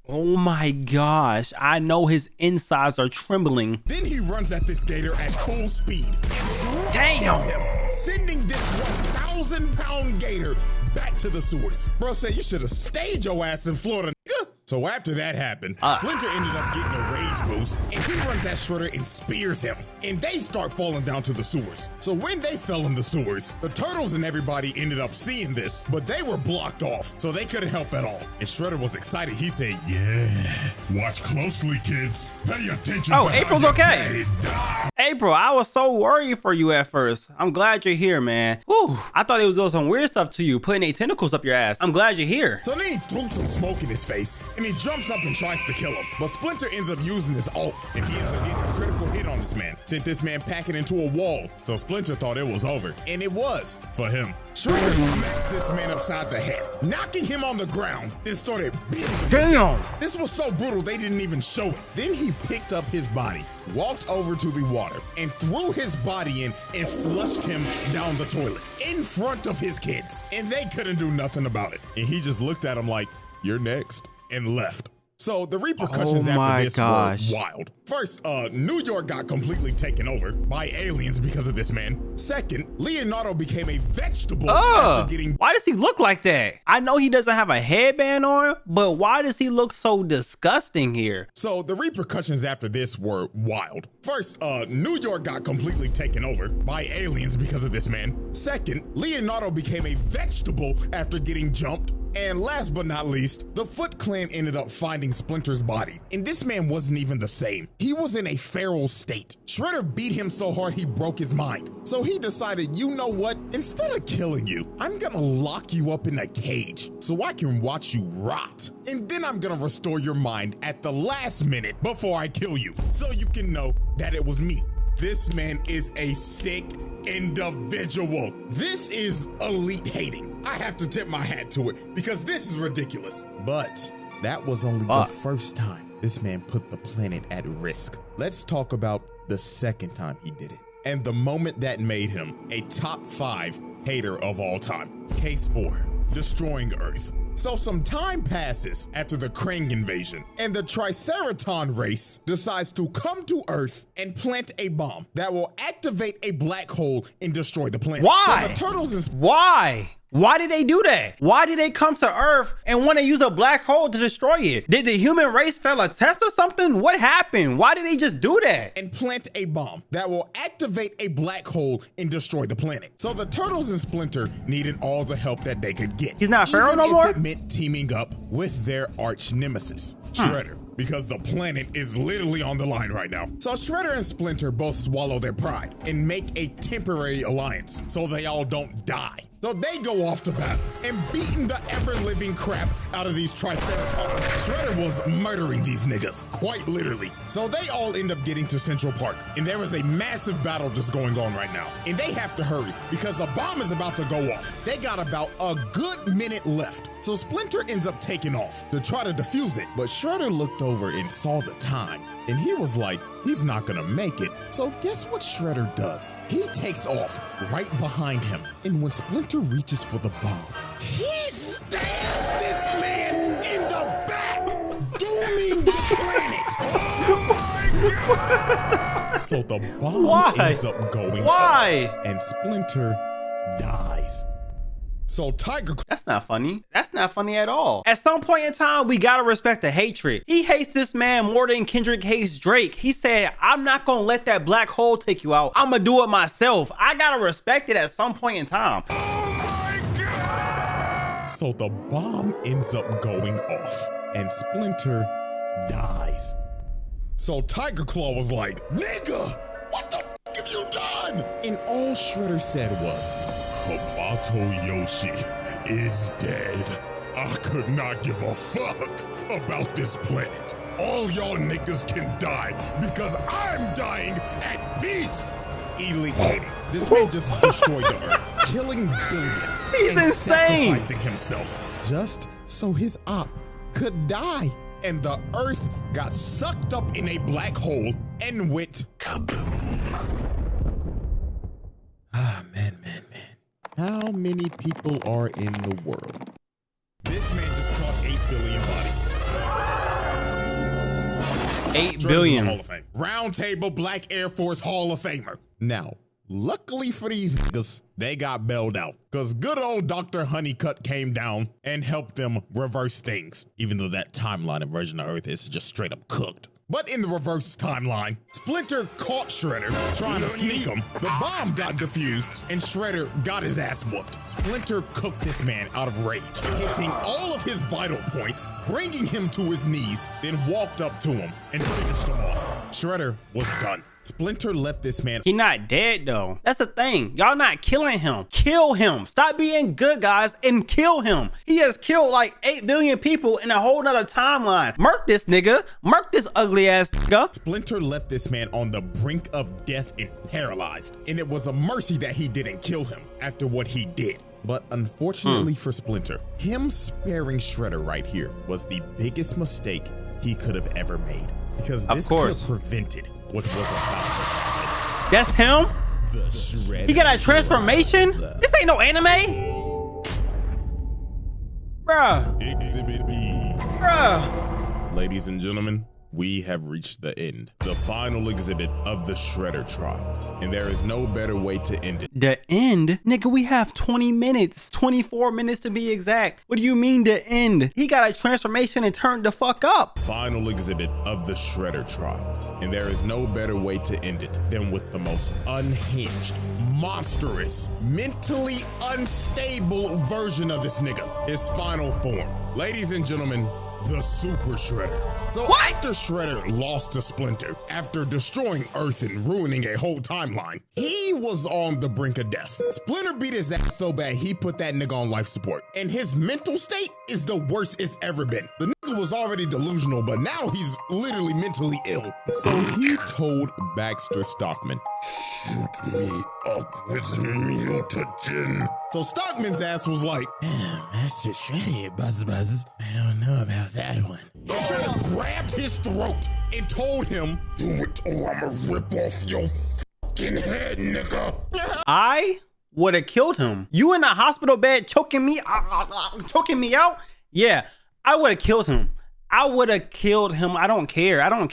A: Oh my gosh, I know his insides are trembling.
B: Then he runs at this gator at full speed and
A: Damn.
B: him, sending this 1,000-pound gator back to the sewers. Bro said you should have stayed your ass in Florida, nigga. So after that happened, Splinter ended up getting a rage boost, and he runs at Shredder and spears him, and they start falling down to the sewers. So when they fell in the sewers, the turtles and everybody ended up seeing this, but they were blocked off, so they couldn't help at all. And Shredder was excited. He said,
F: Yeah. Watch closely, kids. Pay attention.
A: Oh,
F: to
A: April's
F: how
A: okay.
F: your daddy died.
A: April, I was so worried for you at first. I'm glad you're here, man. Whew, I thought it was doing some weird stuff to you, putting 8 tentacles up your ass. I'm glad you're here.
B: so then he threw some smoke in his face, and he jumps up and tries to kill him. But Splinter ends up using his ult, and he ends up getting a critical hit on this man. Sent this man packing into a wall. So Splinter thought it was over, and it was for him. Shredder smacks this man upside the head, knocking him on the ground, then started beating him.
A: Damn.
B: This was so brutal they didn't even show it. Then he picked up his body, walked over to the water, and threw his body in and flushed him down the toilet in front of his kids. And they couldn't do nothing about it. And he just looked at him like, "You're next," and left. So the repercussions after this were wild. First, New York got completely taken over by aliens because of this man. Second, Leonardo became a vegetable after getting...
A: Why does he look like that? I know he doesn't have a headband on, but why does he look so disgusting here?
B: So the repercussions after this were wild. First, New York got completely taken over by aliens because of this man. Second, Leonardo became a vegetable after getting jumped. And last but not least, the Foot Clan ended up finding Splinter's body. And this man wasn't even the same. He was in a feral state. Shredder beat him so hard he broke his mind. So he decided, you know what? Instead of killing you, I'm gonna lock you up in a cage so I can watch you rot. And then I'm gonna restore your mind at the last minute before I kill you, so you can know that it was me. This man is a sick individual. This is elite hating. I have to tip my hat to it because this is ridiculous. But that was only the first time this man put the planet at risk. Let's talk about the second time he did it, and the moment that made him a top 5 hater of all time. Case 4, destroying Earth. So some time passes after the Krang invasion, and the Triceraton race decides to come to Earth and plant a bomb that will activate a black hole and destroy the planet.
A: Why?
B: So the turtles and
A: Why? Why did they do that? Why did they come to Earth and want to use a black hole to destroy it? Did the human race fail a test or something? What happened? Why did they just do that?
B: and plant a bomb that will activate a black hole and destroy the planet. So the turtles and Splinter needed all the help that they could get.
A: He's not Pharaoh no
B: Even
A: more?
B: if it meant teaming up with their arch nemesis, Shredder. Because the planet is literally on the line right now. So Shredder and Splinter both swallow their pride and make a temporary alliance so they all don't die. So they go off to battle and beating the ever-living crap out of these Triceratons. Shredder was murdering these niggas, quite literally. So they all end up getting to Central Park, and there is a massive battle just going on right now. And they have to hurry because a bomb is about to go off. They got about a good minute left. So Splinter ends up taking off to try to defuse it, but Shredder looked over and saw the time, and he was like, he's not gonna make it. So guess what Shredder does? He takes off right behind him, and when Splinter reaches for the bomb, he stabs this man in the back, dooming the planet. Oh my God! So the bomb ends up going off, and Splinter dies. So Tiger...
A: That's not funny. That's not funny at all. At some point in time, we gotta respect the hatred. He hates this man more than Kendrick hates Drake. He said, I'm not gonna let that black hole take you out. I'm gonna do it myself. I gotta respect it at some point in time.
B: Oh my God! So the bomb ends up going off, and Splinter dies. So Tiger Claw was like, nigga, what the f have you done? And all Shredder said was, Hamato Yoshi is dead. I could not give a fuck about this planet. All y'all niggas can die because I'm dying at peace. Elite hating. This man just destroyed the Earth, killing billions.
A: He's
B: and
A: insane.
B: sacrificing himself just so his op could die. And the Earth got sucked up in a black hole and went kaboom. Man. How many people are in the world? This man just caught 8 billion bodies.
A: 8 billion.
B: Hall of Fame. Round Table Black Air Force Hall of Famer. Now, luckily for these niggas, they got bailed out because good old Dr. Honeycutt came down and helped them reverse things, even though that timeline and version of Earth is just straight up cooked. But in the reverse timeline, Splinter caught Shredder trying to sneak him. The bomb got defused and Shredder got his ass whooped. Splinter cooked this man out of rage, hitting all of his vital points, bringing him to his knees, then walked up to him and finished him off. Shredder was done. Splinter left this man.
A: He not dead though. That's the thing. Y'all not killing him. Kill him. Stop being good guys and kill him. He has killed like 8 billion people in a whole nother timeline. Murk this nigga. Murk this ugly ass nigga.
B: Splinter left this man on the brink of death and paralyzed. And it was a mercy that he didn't kill him after what he did. But unfortunately for Splinter, him sparing Shredder right here was the biggest mistake he could have ever made. Because this could have prevented what was about to happen.
A: That's him?
B: The Shredder.
A: He got a transformation? This ain't no anime. Bruh.
B: Exhibit B.
A: Bruh.
B: Ladies and gentlemen, we have reached the end. The final exhibit of the Shredder trials. And there is no better way to end it.
A: The end? Nigga, we have 20 minutes. 24 minutes to be exact. What do you mean the end? He got a transformation and turned the fuck up.
B: Final exhibit of the Shredder trials. And there is no better way to end it than with the most unhinged, monstrous, mentally unstable version of this nigga. His final form. Ladies and gentlemen, the Super Shredder. So after Shredder lost to Splinter, after destroying Earth and ruining a whole timeline, he was on the brink of death. Splinter beat his ass so bad he put that nigga on life support. And his mental state is the worst it's ever been. The nigga was already delusional, but now he's literally mentally ill. So he told Baxter Stockman, "Shoot me up with mutagen." So Stockman's ass was like, "Master Shredder, buzzes. I don't know about that one." Shredder grabbed his throat and told him, "Do it or I'ma rip off your fucking head, nigga."
A: I would have killed him. You in the hospital bed choking me out? Yeah, I would have killed him. I would have killed him. I don't care. I don't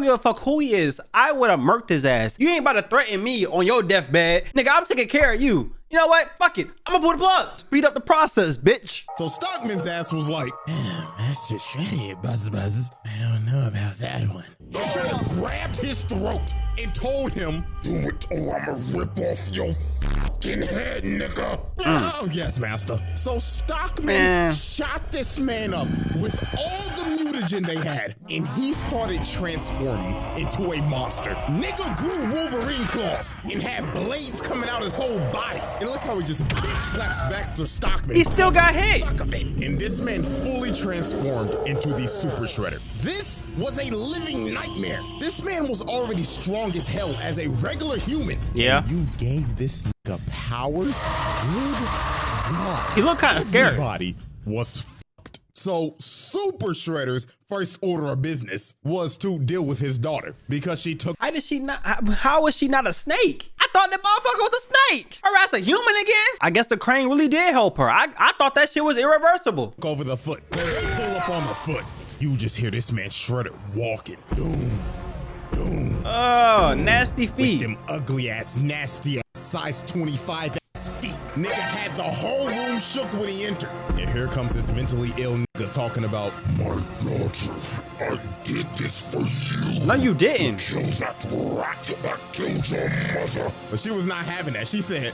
A: give a fuck who he is. I would have murked his ass. You ain't about to threaten me on your deathbed. Nigga, I'm taking care of you. You know what? Fuck it. I'm gonna pull the plug. Speed up the process, bitch.
B: So Stockman's ass was like, "Master Shredder, buzzes. I don't know about that one." Shredder grabbed his throat and told him, "Do it or I'ma rip off your fucking head, nigga." Oh, yes, master. So Stockman shot this man up with all the mutagen they had, and he started transforming into a monster. Nigga grew Wolverine claws and had blades coming out his whole body. And look how he just bitch slaps Baxter Stockman.
A: He still got hit.
B: And this man fully transformed into the Super Shredder. This was a living nightmare. This man was already strong as hell as a regular human.
A: Yeah.
B: And you gave this nigga powers? Good God.
A: He looked kind of scary.
B: Everybody was fucked. So Super Shredder's first order of business was to deal with his daughter because she took.
A: How is she not a snake? I thought that motherfucker was a snake. Her ass a human again? I guess the crane really did help her. I thought that shit was irreversible.
B: Over the foot. So they pull up on the foot. You just hear this man Shredder walking. Doom.
A: Oh, nasty feet.
B: With them ugly ass, nasty ass, size 25 ass feet. Nigga had the whole room shook when he entered. And here comes this mentally ill nigga talking about, "My daughter, I did this for you."
A: No, you didn't.
B: Kill that rat that killed your mother. But she was not having that. She said,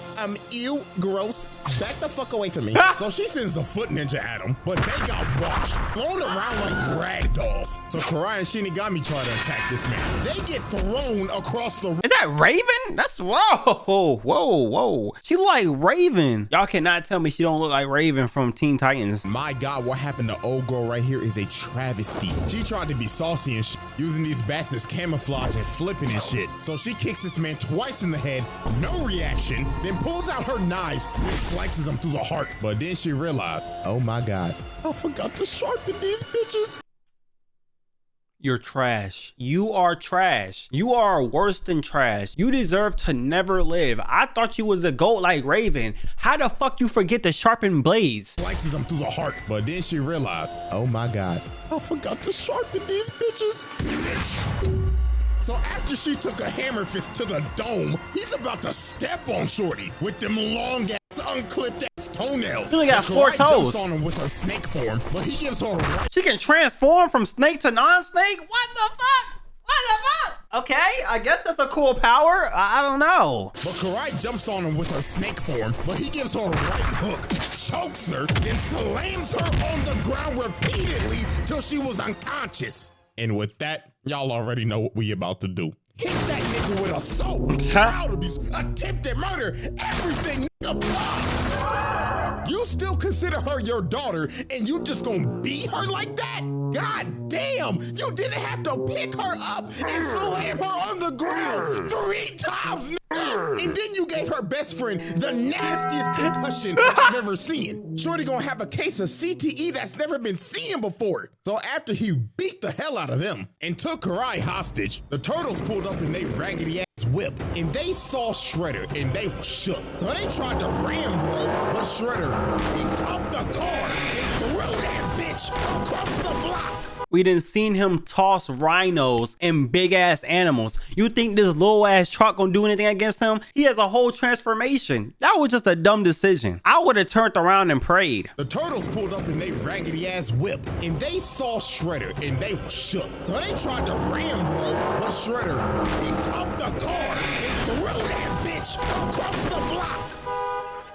B: "Ew, gross. Back the fuck away from me." So she sends a foot ninja at him, but they got washed, thrown around like rag dolls. So Karai and Shinigami try to attack this man. They get thrown across the.
A: Is that Raven? That's whoa. She like Raven. Y'all cannot tell me she don't look like Raven from Teen Titans.
B: My God, what happened to old girl right here is a travesty. She tried to be saucy and shit, using these bats as camouflage and flipping and shit. So she kicks this man twice in the head, no reaction, then pulls out her knives and slices him through the heart. But then she realized, oh my God, I forgot to sharpen these bitches.
A: You're trash. You are trash. You are worse than trash. You deserve to never live. I thought you was a goat like Raven. How the fuck you forget to sharpen blades?
B: Slices him through the heart, but then she realized, oh my God, I forgot to sharpen these bitches. So after she took a hammer fist to the dome, he's about to step on Shorty with them long ass, unclipped ass toenails.
A: She only got 4
B: Karai
A: toes.
B: jumps on him with her snake form, but he gives her a right.
A: She can transform from snake to non-snake? What the fuck? What the fuck? Okay, I guess that's a cool power. I don't know.
B: But Karai jumps on him with her snake form, but he gives her a right hook, chokes her, then slams her on the ground repeatedly till she was unconscious. And with that, y'all already know what we about to do. Hit that nigga with assault, child abuse, attempted murder, everything, nigga, fuck. You still consider her your daughter and you just gonna beat her like that? God damn, you didn't have to pick her up and slam her on the ground 3 times, nigga. And then you gave her best friend the nastiest concussion I've ever seen. Shorty gonna have a case of CTE that's never been seen before. So after he beat the hell out of them and took Karai hostage, the turtles pulled up in they raggedy ass whip and they saw Shredder and they were shook. So they tried to ram bro, but Shredder picked up the car and threw that bitch across the block.
A: We done seen him toss rhinos and big ass animals. You think this little ass truck gonna do anything against him? He has a whole transformation. That was just a dumb decision. I would have turned around and prayed.
B: The turtles pulled up in they raggedy ass whip and they saw Shredder and they were shook. So they tried to ram bro, but Shredder picked up the car and threw that bitch across the block.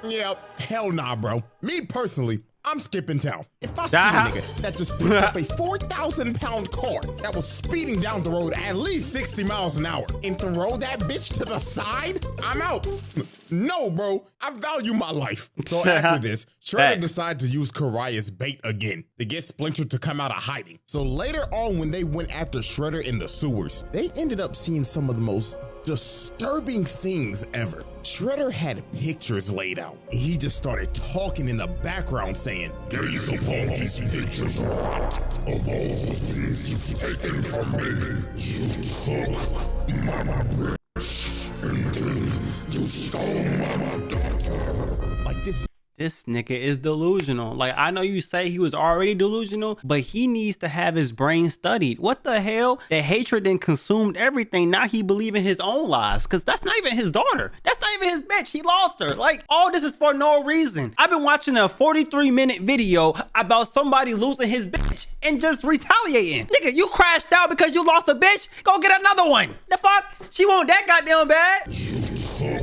B: Yep, hell nah, bro. Me personally, I'm skipping town. If I see a nigga that just picked up a 4,000-pound car that was speeding down the road at least 60 miles an hour and throw that bitch to the side, I'm out. No, bro, I value my life. So after this, Shredder decided to use Karai as bait again to get Splinter to come out of hiding. So later on, when they went after Shredder in the sewers, they ended up seeing some of the most disturbing things ever. Shredder had pictures laid out. And he just started talking in the background saying,
F: Gaze upon these pictures, rot. Of all the things you've taken from me, you took my bitch, and then you stole my daughter.
B: Like
A: This nigga is delusional. Like, I know you say he was already delusional, but he needs to have his brain studied. What the hell? The hatred then consumed everything. Now he believe in his own lies, because that's not even his daughter. That's not even his bitch. He lost her. Like, all this is for no reason. I've been watching a 43-minute video about somebody losing his bitch and just retaliating. Nigga, you crashed out because you lost a bitch? Go get another one. The fuck? She want that goddamn bad?
F: You took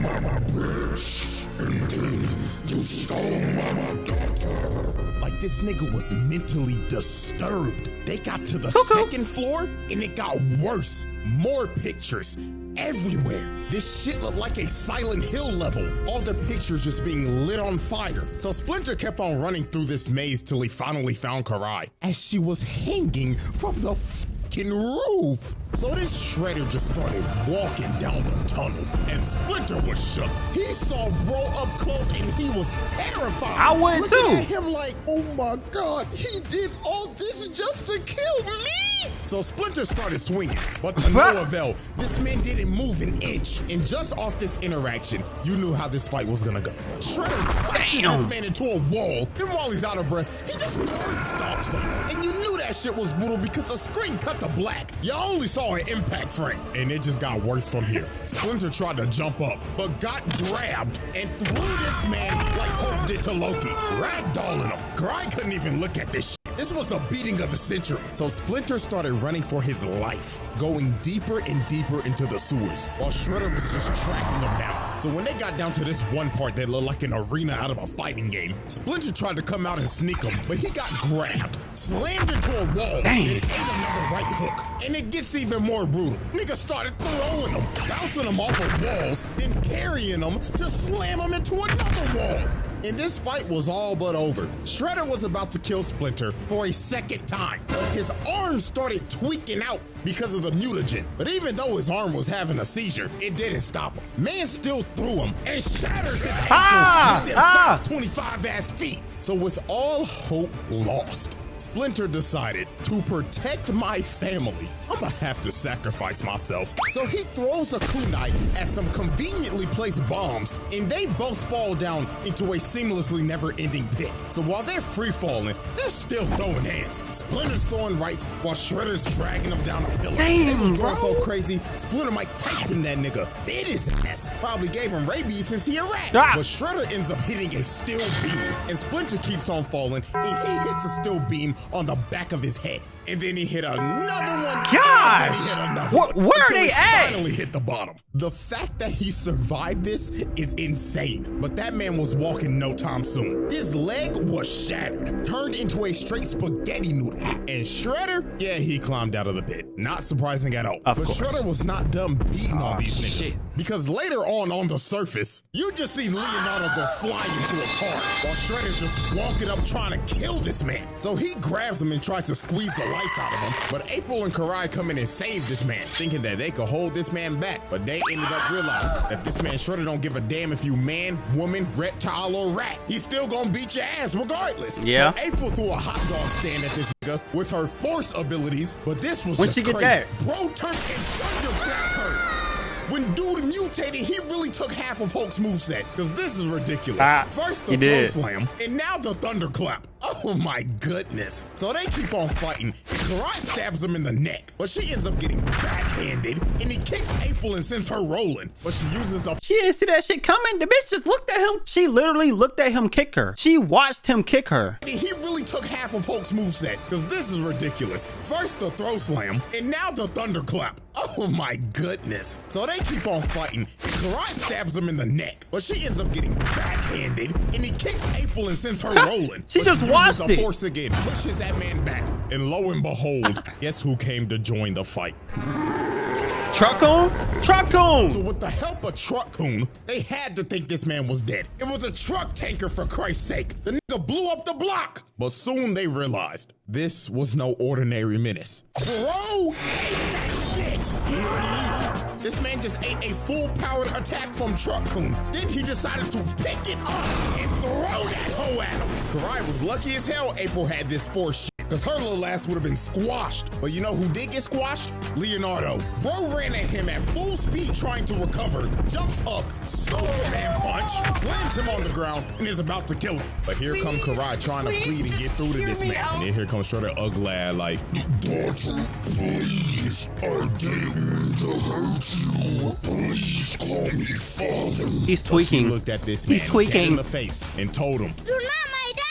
F: my bitch, and then you stole my daughter.
B: Like this nigga was mentally disturbed. They got to the second floor and it got worse. More pictures everywhere. This shit looked like a Silent Hill level. All the pictures just being lit on fire. So Splinter kept on running through this maze till he finally found Karai as she was hanging from the fucking roof. So this Shredder just started walking down the tunnel and Splinter was shook. He saw bro up close and he was terrified.
A: I would too.
B: Looking at him like, oh my God, he did all this just to kill me? So Splinter started swinging, but to no avail. This man didn't move an inch. And just off this interaction, you knew how this fight was gonna go. Shredder punches this man into a wall, and while he's out of breath, he just curb stomps him. And you knew that shit was brutal because the screen cut to black. You only saw an impact frame, and it just got worse from here. Splinter tried to jump up, but got grabbed and threw this man like Hulk did to Loki, ragdolling him. Karai couldn't even look at this shit. This was a beating of the century. So Splinter started running for his life, going deeper and deeper into the sewers, while Shredder was just tracking him down. So when they got down to this one part that looked like an arena out of a fighting game, Splinter tried to come out and sneak him, but he got grabbed, slammed into a wall, and ate another right hook. And it gets even more brutal. Niggas started throwing him, bouncing him off of walls, then carrying him to slam him into another wall. And this fight was all but over. Shredder was about to kill Splinter for a second time, but his arm started tweaking out because of the mutagen. But even though his arm was having a seizure, it didn't stop him. Man still threw him and shatters his ankle with them size 25 ass feet. So with all hope lost, Splinter decided to protect my family, I'm gonna have to sacrifice myself. So he throws a kunai at some conveniently placed bombs, and they both fall down into a seamlessly never-ending pit. So while they're free-falling, they're still throwing hands. Splinter's throwing rights while Shredder's dragging them down a pillar. It was going so crazy, Splinter Mike Tyson that nigga bit his ass. Probably gave him rabies since he a rat. But Shredder ends up hitting a steel beam, and Splinter keeps on falling, and he hits a steel beam on the back of his head. And then he hit another one.
A: Gosh!
B: And then he hit another one.
A: Where are they at?
B: Finally hit the bottom. The fact that he survived this is insane. But that man was walking no time soon. His leg was shattered, turned into a straight spaghetti noodle. And Shredder, yeah, he climbed out of the pit. Not surprising at all. But Shredder was not done beating all these niggas. Because later on the surface, you just see Leonardo go flying into a car while Shredder's just walking up trying to kill this man. So he grabs him and tries to squeeze the life out of him. But April and Karai come in and save this man, thinking that they could hold this man back. But they ended up realizing that this man Shredder don't give a damn if you man, woman, reptile, or rat. He's still gonna beat your ass regardless.
A: Yeah.
B: So April threw a hot dog stand at this nigga with her force abilities, but this was
A: When'd
B: just
A: she get
B: crazy.
A: that?
B: Bro turned and thunderclapped her. When dude mutated, he really took half of Hulk's moveset, because this is ridiculous. First the throw slam, and now the thunderclap. Oh my goodness. So they keep on fighting, and Karai stabs him in the neck, but she ends up getting backhanded, and he kicks April and sends her rolling, but she uses the—
A: She didn't see that shit coming. The bitch just looked at him. She literally looked at him kick her. She watched him kick her.
B: He really took half of Hulk's moveset, because this is ridiculous. First the throw slam, and now the thunderclap. Oh my goodness. So they keep on fighting, and Karai stabs him in the neck, but she ends up getting backhanded, and he kicks April and sends her rolling.
A: She just watched
B: the force again, pushes that man back, and lo and behold, guess who came to join the fight?
A: Truck-kun? Truck-kun!
B: So with the help of Truck-kun, they had to think this man was dead. It was a truck tanker, for Christ's sake. The nigga blew up the block. But soon they realized this was no ordinary menace. Bro, ate that shit. This man just ate a full-powered attack from Truck-kun. Then he decided to pick it up and throw that hoe at him. Karai was lucky as hell April had this force shit, because her little ass would have been squashed. But you know who did get squashed? Leonardo. Bro ran at him at full speed trying to recover, jumps up, Superman punch, slams him on the ground, and is about to kill him. But here comes Karai trying to plead and get through to this man. And then here comes Shredder ugly like,
F: Daughter, please, I didn't mean to hurt you. Please call me father.
A: He's tweaking.
B: She looked at this man dead in the face and told him,
D: You're not my dad!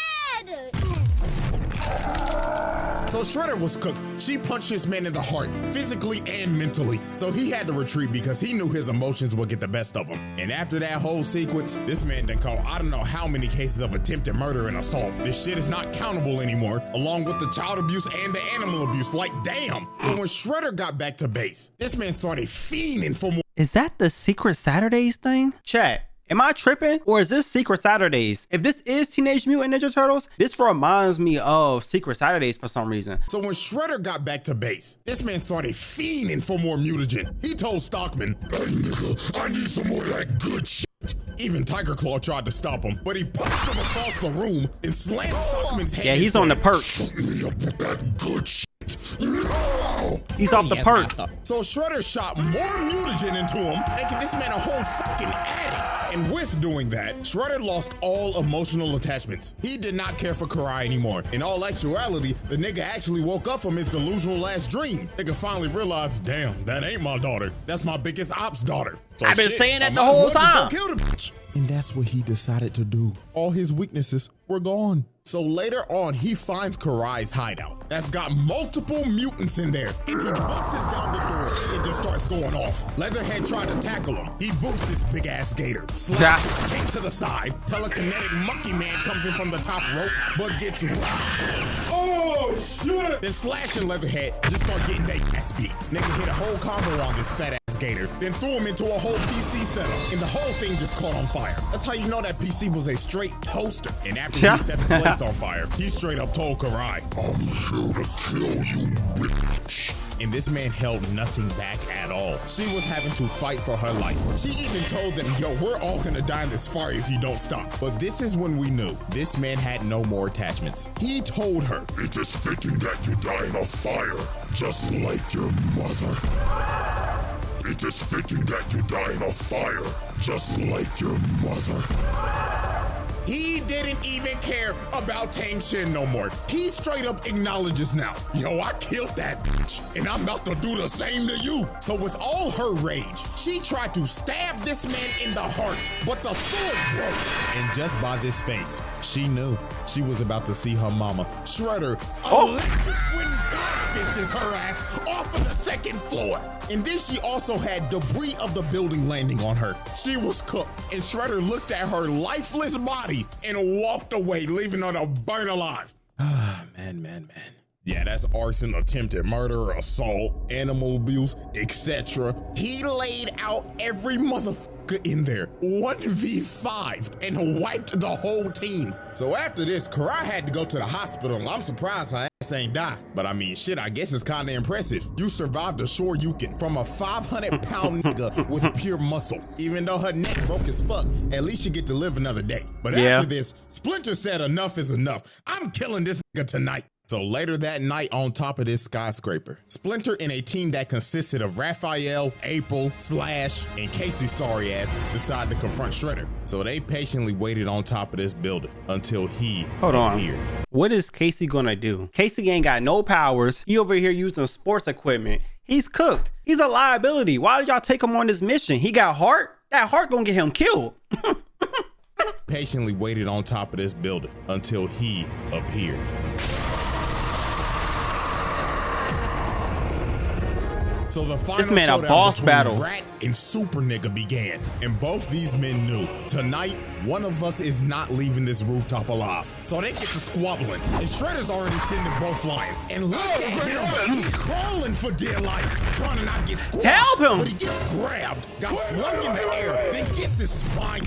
B: So Shredder was cooked. She punched this man in the heart, physically and mentally. So he had to retreat because he knew his emotions would get the best of him. And after that whole sequence, this man done caught I don't know how many cases of attempted murder and assault. This shit is not countable anymore, along with the child abuse and the animal abuse. Like, damn. So when Shredder got back to base, this man started fiending for more.
A: Is that the Secret Saturdays thing? Chat. Am I tripping, or is this Secret Saturdays? If this is Teenage Mutant Ninja Turtles, this reminds me of Secret Saturdays for some reason.
B: So when Shredder got back to base, this man started fiending for more mutagen. He told Stockman,
F: Hey nigga, I need some more of that good shit.
B: Even Tiger Claw tried to stop him, but he punched him across the room and slammed Stockman's head.
A: Yeah, he's on the perks.
F: Hook me up with that good shit. No!
A: He's off the perks.
B: So Shredder shot more mutagen into him, making this man a whole fucking addict. And with doing that, Shredder lost all emotional attachments. He did not care for Karai anymore. In all actuality, the nigga actually woke up from his delusional last dream. Nigga finally realized, damn, that ain't my daughter. That's my biggest ops daughter. So
A: I've been
B: shit,
A: saying that
B: I
A: the
B: might as
A: whole
B: well just go
A: time.
B: kill the bitch. And that's what he decided to do. All his weaknesses were gone. So later on, he finds Karai's hideout that's got multiple mutants in there, and he busts down the door and it just starts going off. Leatherhead tried to tackle him. He boots his big ass gator, slaps his kick to the side. Telekinetic monkey man comes in from the top rope, but gets rocked. Oh shit! Then Slash and Leatherhead just start getting their ass beat. Nigga hit a whole combo on this fat ass gator, then threw him into a whole PC setup, and the whole thing just caught on fire. That's how you know that PC was a straight toaster. And after he set the place on fire, he straight up told Karai,
F: I'm here to kill you, bitch.
B: and this man held nothing back at all. She was having to fight for her life. She even told them, yo, we're all gonna die in this fire if you don't stop. But this is when we knew this man had no more attachments. He told her,
F: It is fitting that you die in a fire, just like your mother. It is fitting that you die in a fire, just like your mother.
B: he didn't even care about Tang Shin no more. He straight up acknowledges now, yo, I killed that bitch, and I'm about to do the same to you. So with all her rage, she tried to stab this man in the heart, but the sword broke. And just by this face, she knew she was about to see her mama, Shredder, electric wind God fists her ass off of the second floor. And then she also had debris of the building landing on her. She was cooked, and Shredder looked at her lifeless body and walked away, leaving her to burn alive. Man. Yeah, that's arson, attempted murder, assault, animal abuse, etc. He laid out every motherfucker in there, 1v5, and wiped the whole team. So after this, Karai had to go to the hospital. I'm surprised her ass ain't die. But I mean, shit, I guess it's kinda impressive. You survived a Shoryuken from a 500-pound nigga with pure muscle. Even though her neck broke as fuck, at least you get to live another day. But after this, Splinter said enough is enough. I'm killing this nigga tonight. So later that night on top of this skyscraper, Splinter and a team that consisted of Raphael, April, Slash, and Casey's sorry ass decided to confront Shredder. So they patiently waited on top of this building until he appeared.
A: What is Casey gonna do? Casey ain't got no powers. He over here using sports equipment. He's cooked. He's a liability. Why did y'all take him on this mission? He got heart? That heart gonna get him killed.
B: Patiently waited on top of this building until he appeared. So the final showdown between Rat and Super Nigga began, and both these men knew tonight one of us is not leaving this rooftop alive. So they get to squabbling, and Shredder's already sending them both flying. And look at him, he's crawling for dear life, trying to not get squashed.
A: Help him!
B: But he gets grabbed, got flung in the air, then gets his spine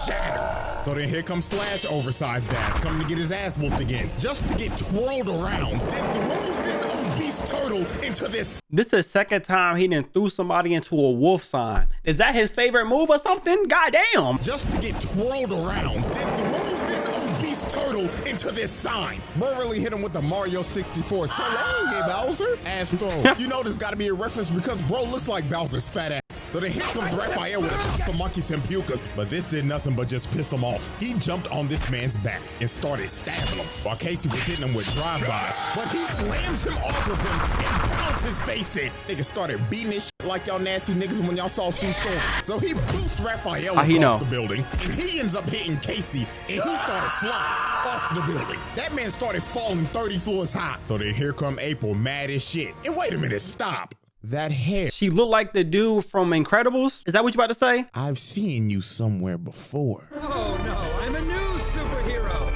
B: shattered. So then here comes Slash, oversized ass, coming to get his ass whooped again, just to get twirled around, then throws this obese turtle into this.
A: This is the second time he done threw somebody into a wolf sign. Is that his favorite move or something? Goddamn.
B: Just to get twirled around, then throws this obese turtle into this sign. Bro really hit him with the Mario 64. So long, Bowser. Ass throw. You know there's gotta be a reference because bro looks like Bowser's fat ass. So then here comes Raphael with a Tatsumaki Senpuka. But this did nothing but just piss him off. He jumped on this man's back and started stabbing him while Casey was hitting him with drive-bys. But he slams him off of him and pounds his face in. Niggas started beating his shit like y'all nasty niggas when y'all saw Sue Storm. So he boosts Raphael across the building, and he ends up hitting Casey, and he started flying off the building. That man started falling 30 floors high. So then here come April, mad as shit. And wait a minute, stop. That hair.
A: She looked like the dude from Incredibles. Is that what you about to say?
B: I've seen you somewhere before.
G: Oh no, I'm a new superhero.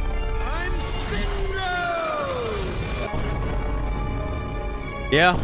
G: I'm Syndrome.
A: Yeah.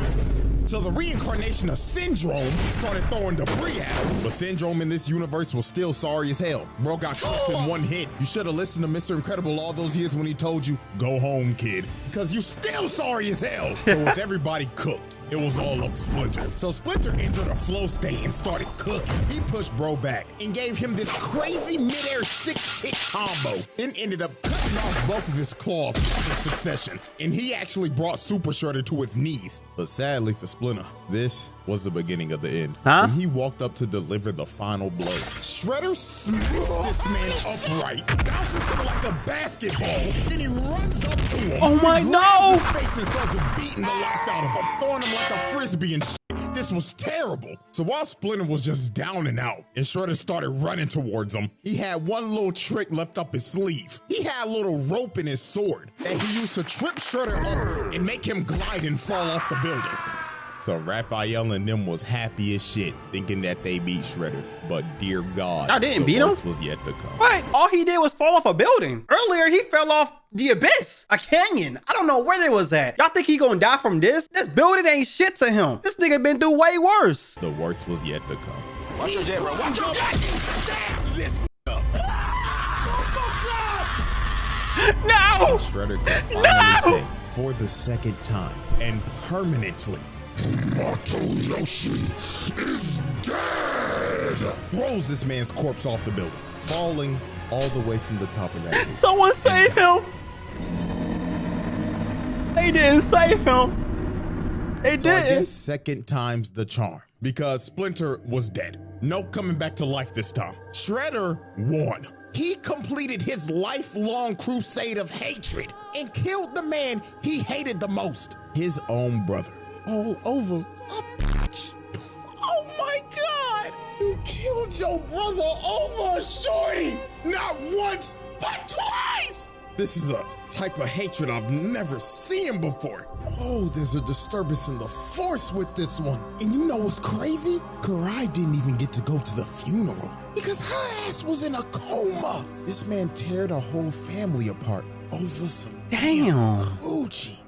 B: So the reincarnation of Syndrome started throwing debris at him. But Syndrome in this universe was still sorry as hell. Bro got crushed in one hit. You should have listened to Mr. Incredible all those years when he told you, go home, kid. Because you still sorry as hell. So with everybody cooked, it was all up to Splinter. So Splinter entered a flow state and started cooking. He pushed bro back and gave him this crazy midair 6-kick combo. Then ended up cutting off both of his claws in succession. And he actually brought Super Shredder to his knees. But sadly for Splinter, this was the beginning of the end. When he walked up to deliver the final blow, Shredder smacks this man upright, bounces him like a basketball, then he runs up to him.
A: Oh my no!
B: His face and starts beating the life out of him, throwing him like a frisbee and shit. This was terrible. So while Splinter was just down and out, and Shredder started running towards him, he had one little trick left up his sleeve. He had a little rope in his sword that he used to trip Shredder up and make him glide and fall off the building. So Raphael and them was happy as shit, thinking that they beat Shredder. But dear God,
A: I didn't beat him.
B: Was yet to come.
A: What? All he did was fall off a building. Earlier, he fell off the abyss, a canyon. I don't know where they was at. Y'all think he gonna die from this? This building ain't shit to him. This nigga been through way worse.
B: The worst was yet to come.
G: Watch your jet, bro. Watch your jet.
B: Stab this up.
A: No!
B: Shredder could finally say, for the second time and permanently,
F: Yoshi is dead!
B: Throws this man's corpse off the building, falling all the way from the top of that.
A: Someone save him. They didn't save him. They
B: So I
A: didn't.
B: guess second time's the charm, because Splinter was dead. No coming back to life this time. Shredder won. He completed his lifelong crusade of hatred and killed the man he hated the most, his own brother. All over a bitch. Oh my God! You killed your brother over a shorty! Not once, but twice! This is a type of hatred I've never seen before. Oh, there's a disturbance in the force with this one. And you know what's crazy? Karai didn't even get to go to the funeral because her ass was in a coma. This man teared a whole family apart over some
A: Damn.
B: coochie.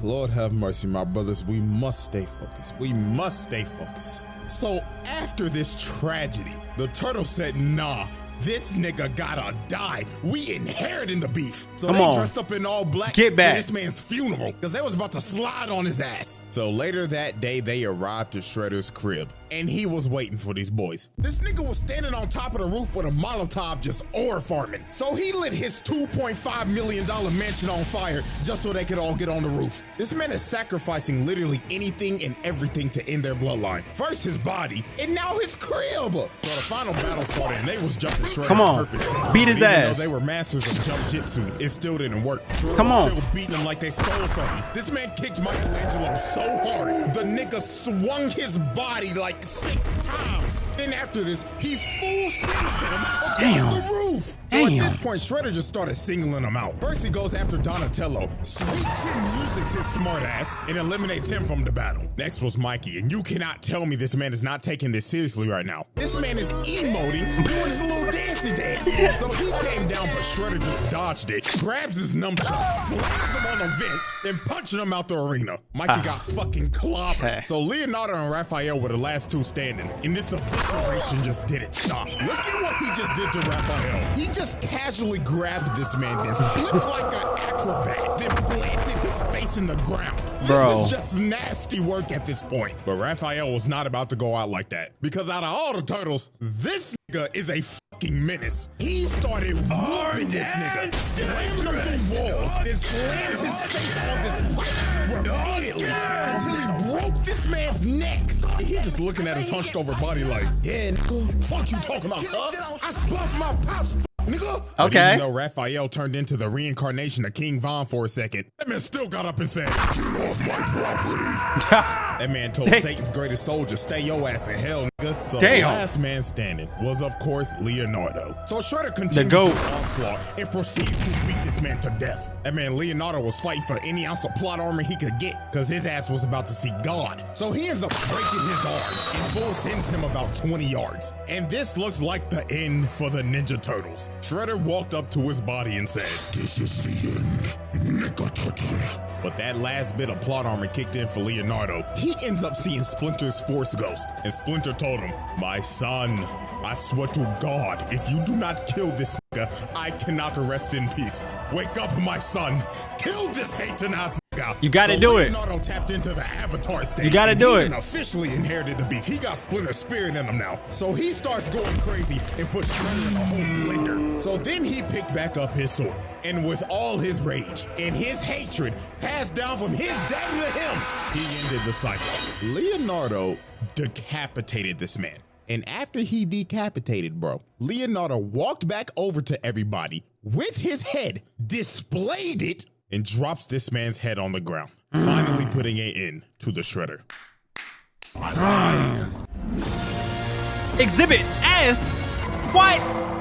B: Lord have mercy, my brothers. We must stay focused. We must stay focused. So after this tragedy, the turtle said, nah, this nigga gotta die. We inheriting the beef. So
A: Come
B: they
A: on.
B: dressed up in all black
A: Get
B: for
A: back.
B: this man's funeral because they was about to slide on his ass. So later that day, they arrived at Shredder's crib and he was waiting for these boys. This nigga was standing on top of the roof with a Molotov just ore farming. So he lit his $2.5 million mansion on fire just so they could all get on the roof. This man is sacrificing literally anything and everything to end their bloodline. First his body and now his crib. So the final battle started and they was jumping Shredder.
A: Come on.
B: Perfect.
A: Beat his
B: Even
A: ass.
B: though they were masters of jump jitsu, it still didn't work. Shredder
A: Come
B: was
A: on.
B: still beating them like they stole something. This man kicked Michelangelo so hard, the nigga swung his body like 6 times. Then after this, he full sends him across the roof. So at this point, Shredder just started singling him out. First, he goes after Donatello. Sweet Chin Music's his smart ass and eliminates him from the battle. Next was Mikey, and you cannot tell me this man is not taking this seriously right now. This man is emoting, doing his little dancey dance. So he came down, but Shredder just dodged it, grabs his nunchuck, slams him on a vent, then punching him out the arena. Mikey got fucking clobbered. So Leonardo and Raphael were the last two standing, and this evisceration just didn't stop. Look at what he just did to Raphael. He just casually grabbed this man, then flipped like an acrobat, then planted his face in the ground.
A: Bro.
B: This is just nasty work at this point. But Raphael was not about to go out like that, because out of all the turtles, this nigga is a fucking menace. He started whooping this nigga, slamming him through walls, then slammed his face on this pipe repeatedly until he broke this man's neck. And he just looking at his hunched over body like, yeah, nigga, fuck you talking about, cuz? I spun my pops, nigga. But
A: Okay.
B: even though Raphael turned into the reincarnation of King Von for a second, that man still got up and said, get off my property. That man told Satan's greatest soldier, stay your ass in hell, nigga. So the last man standing was, of course, Leonardo. So Shredder continues his onslaught and proceeds to beat this man to death. That man Leonardo was fighting for any ounce of plot armor he could get because his ass was about to see God. So he ends up breaking his arm and full sends him about 20 yards. And this looks like the end for the Ninja Turtles. Shredder walked up to his body and said, this is the end, Nigga Turtle. But that last bit of plot armor kicked in for Leonardo. He ends up seeing Splinter's Force Ghost, and Splinter told him, my son, I swear to God, if you do not kill this nigga, I cannot rest in peace. Wake up, my son. Kill this hating ass nigga.
A: You gotta do it.
B: Leonardo tapped into the Avatar state.
A: You gotta
B: and
A: do
B: he
A: it.
B: officially inherited the beef. He got Splinter's spirit in him now. So he starts going crazy and puts Shredder in a whole blender. So then he picked back up his sword. And with all his rage and his hatred passed down from his daddy to him, he ended the cycle. Leonardo decapitated this man. And after he decapitated, bro, Leonardo walked back over to everybody with his head, displayed it, and drops this man's head on the ground, finally putting an end to the Shredder.
A: Exhibit S? What?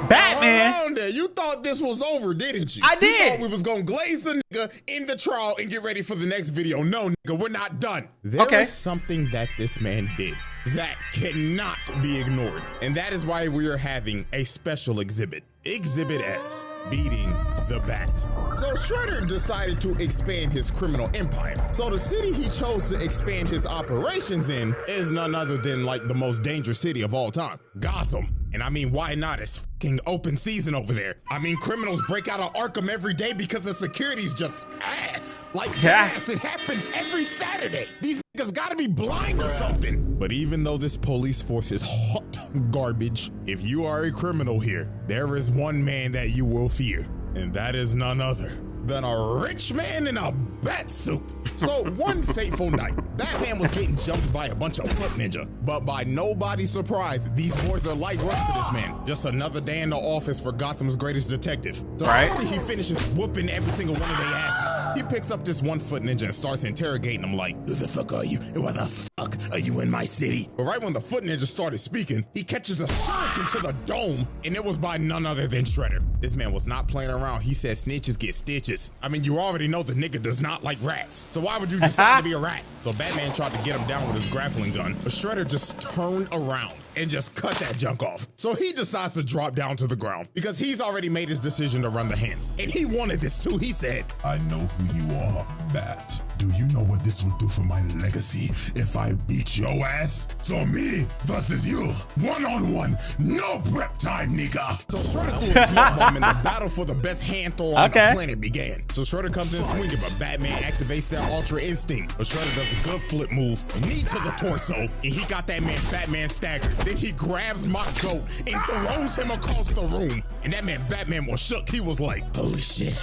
A: Batman?
B: Hold on there. You thought this was over, didn't you?
A: I did.
B: You thought we was gonna glaze the nigga in the trial and get ready for the next video. No, nigga, we're not done. There is something that this man did that cannot be ignored. And that is why we are having a special exhibit. Exhibit S, beating the Bat. So Shredder decided to expand his criminal empire. So the city he chose to expand his operations in is none other than like the most dangerous city of all time, Gotham. And I mean, why not? It's fucking open season over there. I mean, criminals break out of Arkham every day because the security's just ass. Like, yes, it happens every Saturday. These niggas gotta be blind or something. But even though this police force is hot garbage, if you are a criminal here, there is one man that you will fear, and that is none other than a rich man in a bat suit. So one fateful night, Batman was getting jumped by a bunch of foot ninja, but by nobody's surprise, these boys are light work for this man. Just another day in the office for Gotham's greatest detective. So after he finishes whooping every single one of their asses, he picks up this one foot ninja and starts interrogating him like, who the fuck are you? And why the fuck are you in my city? But right when the foot ninja started speaking, he catches a shuriken to the dome, and it was by none other than Shredder. This man was not playing around. He said snitches get stitches. I mean, you already know the nigga does not like rats. So why would you decide to be a rat? So Batman tried to get him down with his grappling gun, but Shredder just turned around and just cut that junk off. So he decides to drop down to the ground because he's already made his decision to run the hands. And he wanted this too. He said,
F: I know who you are, Bat. Do you know what this will do for my legacy if I beat your ass? So me versus you, one-on-one, no prep time, nigga. So Shredder threw a smoke bomb and the battle for the best hand throw on the planet began. So Shredder comes in swinging, but Batman activates that Ultra Instinct. But Shredder does a good flip move, knee to the torso, and he got that man Batman staggered. Then he grabs my goat and throws him across the room. And that man Batman was shook. He was like, holy shit,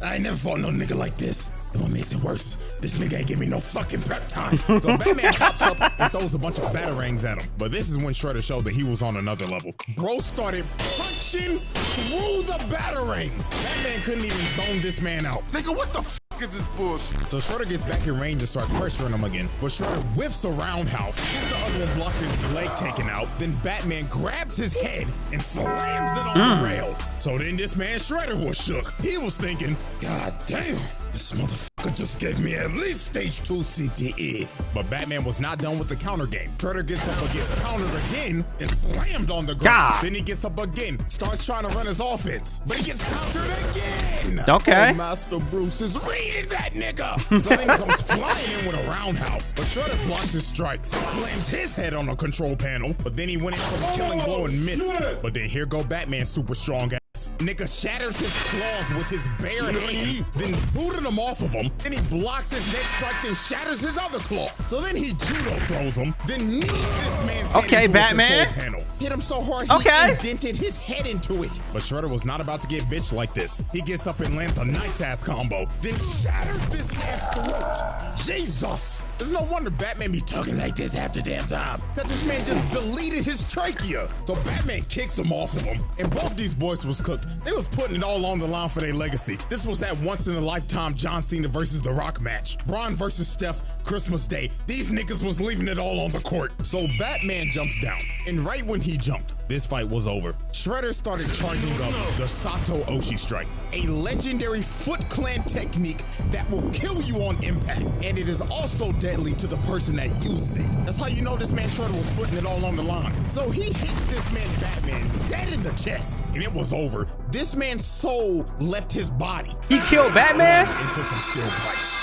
F: I ain't never fought no nigga like this. And what makes it worse, this nigga ain't give me no fucking prep time. So Batman pops up and throws a bunch of batarangs at him. But this is when Shredder showed that he was on another level. Bro started punching through the batarangs. Batman couldn't even zone this man out. Nigga, what the fuck is this bullshit?
B: So Shredder gets back in range and starts pressuring him again. But Shredder whiffs a roundhouse, gets the other one blocking his leg taken out. Then Batman grabs his head and slams it on the rail. So then this man Shredder was shook. He was thinking, God damn, this motherfucker just gave me at least stage 2 CTE. But Batman was not done with the counter game. Shredder gets up and gets countered again and slammed on the ground. Then he gets up again, starts trying to run his offense, but he gets countered again.
A: Okay.
B: And Master Bruce is reading that nigga. So then he comes flying in with a roundhouse, but Shredder blocks his strikes, slams his head on the control panel, but then he went in for the killing blow and missed. But then here go Batman's super strong ass. Nigga shatters his claws with his bare hands, then booted him off of him. Then he blocks his next strike, then shatters his other claw. So then he judo throws him, then knees this man's head into
A: Batman.
B: a control panel. Hit him so hard he indented his head into it. But Shredder was not about to get bitched like this. He gets up and lands a nice ass combo, then shatters this man's throat. Jesus! There's no wonder Batman be talking like this half the damn time, cause this man just deleted his trachea. So Batman kicks him off of him, and both these boys was cooked. They was putting it all on the line for their legacy. This was that once in a lifetime John Cena versus The Rock match. Braun versus Steph, Christmas Day. These niggas was leaving it all on the court. So Batman jumps down, and right when he jumped, this fight was over. Shredder started charging up the Sato Oshi strike, a legendary Foot Clan technique that will kill you on impact, and it is also deadly to the person that uses it. That's how you know this man Shredder was putting it all on the line. So he hits this man Batman dead in the chest, and it was over. This man's soul left his body.
A: He killed Batman?
B: Into some steel pipes.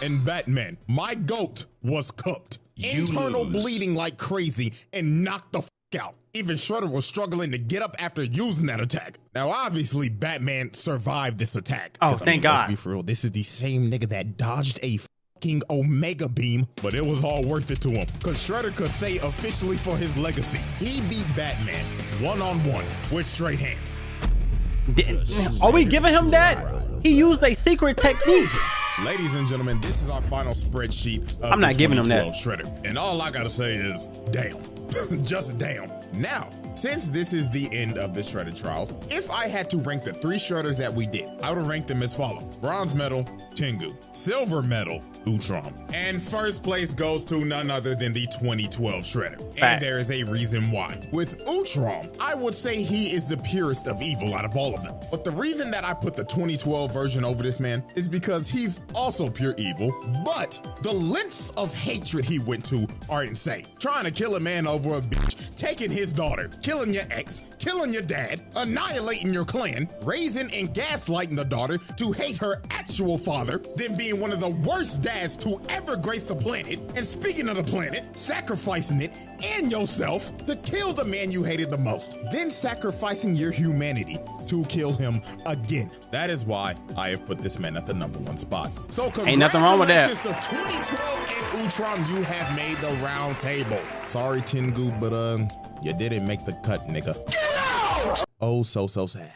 B: And Batman, my goat, was cooked. Internal bleeding like crazy and knocked the f out. Even Shredder was struggling to get up after using that attack. Now, obviously, Batman survived this attack.
A: Oh, thank God.
B: Let's be for real, this is the same nigga that dodged a fucking Omega Beam, but it was all worth it to him, because Shredder could say officially for his legacy, he beat Batman one-on-one with straight hands.
A: Are we giving him that? He used a secret technique.
B: Ladies and gentlemen, this is our final spreadsheet of
A: I'm not giving him that.
B: Shredder. And all I gotta say is, damn. Just damn. Now, since this is the end of the Shredder trials, if I had to rank the 3 Shredders that we did, I would rank them as follows. Bronze medal, Tengu. Silver medal, Utrom. And first place goes to none other than the 2012 Shredder. And there is a reason why. With Utrom, I would say he is the purest of evil out of all of them. But the reason that I put the 2012 version over this man is because he's also pure evil, but the lengths of hatred he went to are insane. Trying to kill a man over a bitch, taking his his daughter, killing your ex, killing your dad, annihilating your clan, raising and gaslighting the daughter to hate her actual father, then being one of the worst dads to ever grace the planet, and speaking of the planet, sacrificing it and yourself to kill the man you hated the most, then sacrificing your humanity to kill him again. That is why I have put this man at the #1 spot. So
A: ain't nothing wrong with that.
B: congratulations to 2012 and Utrom, you have made the round table. Sorry, Tengu, but you didn't make the cut, nigga. Oh, so sad.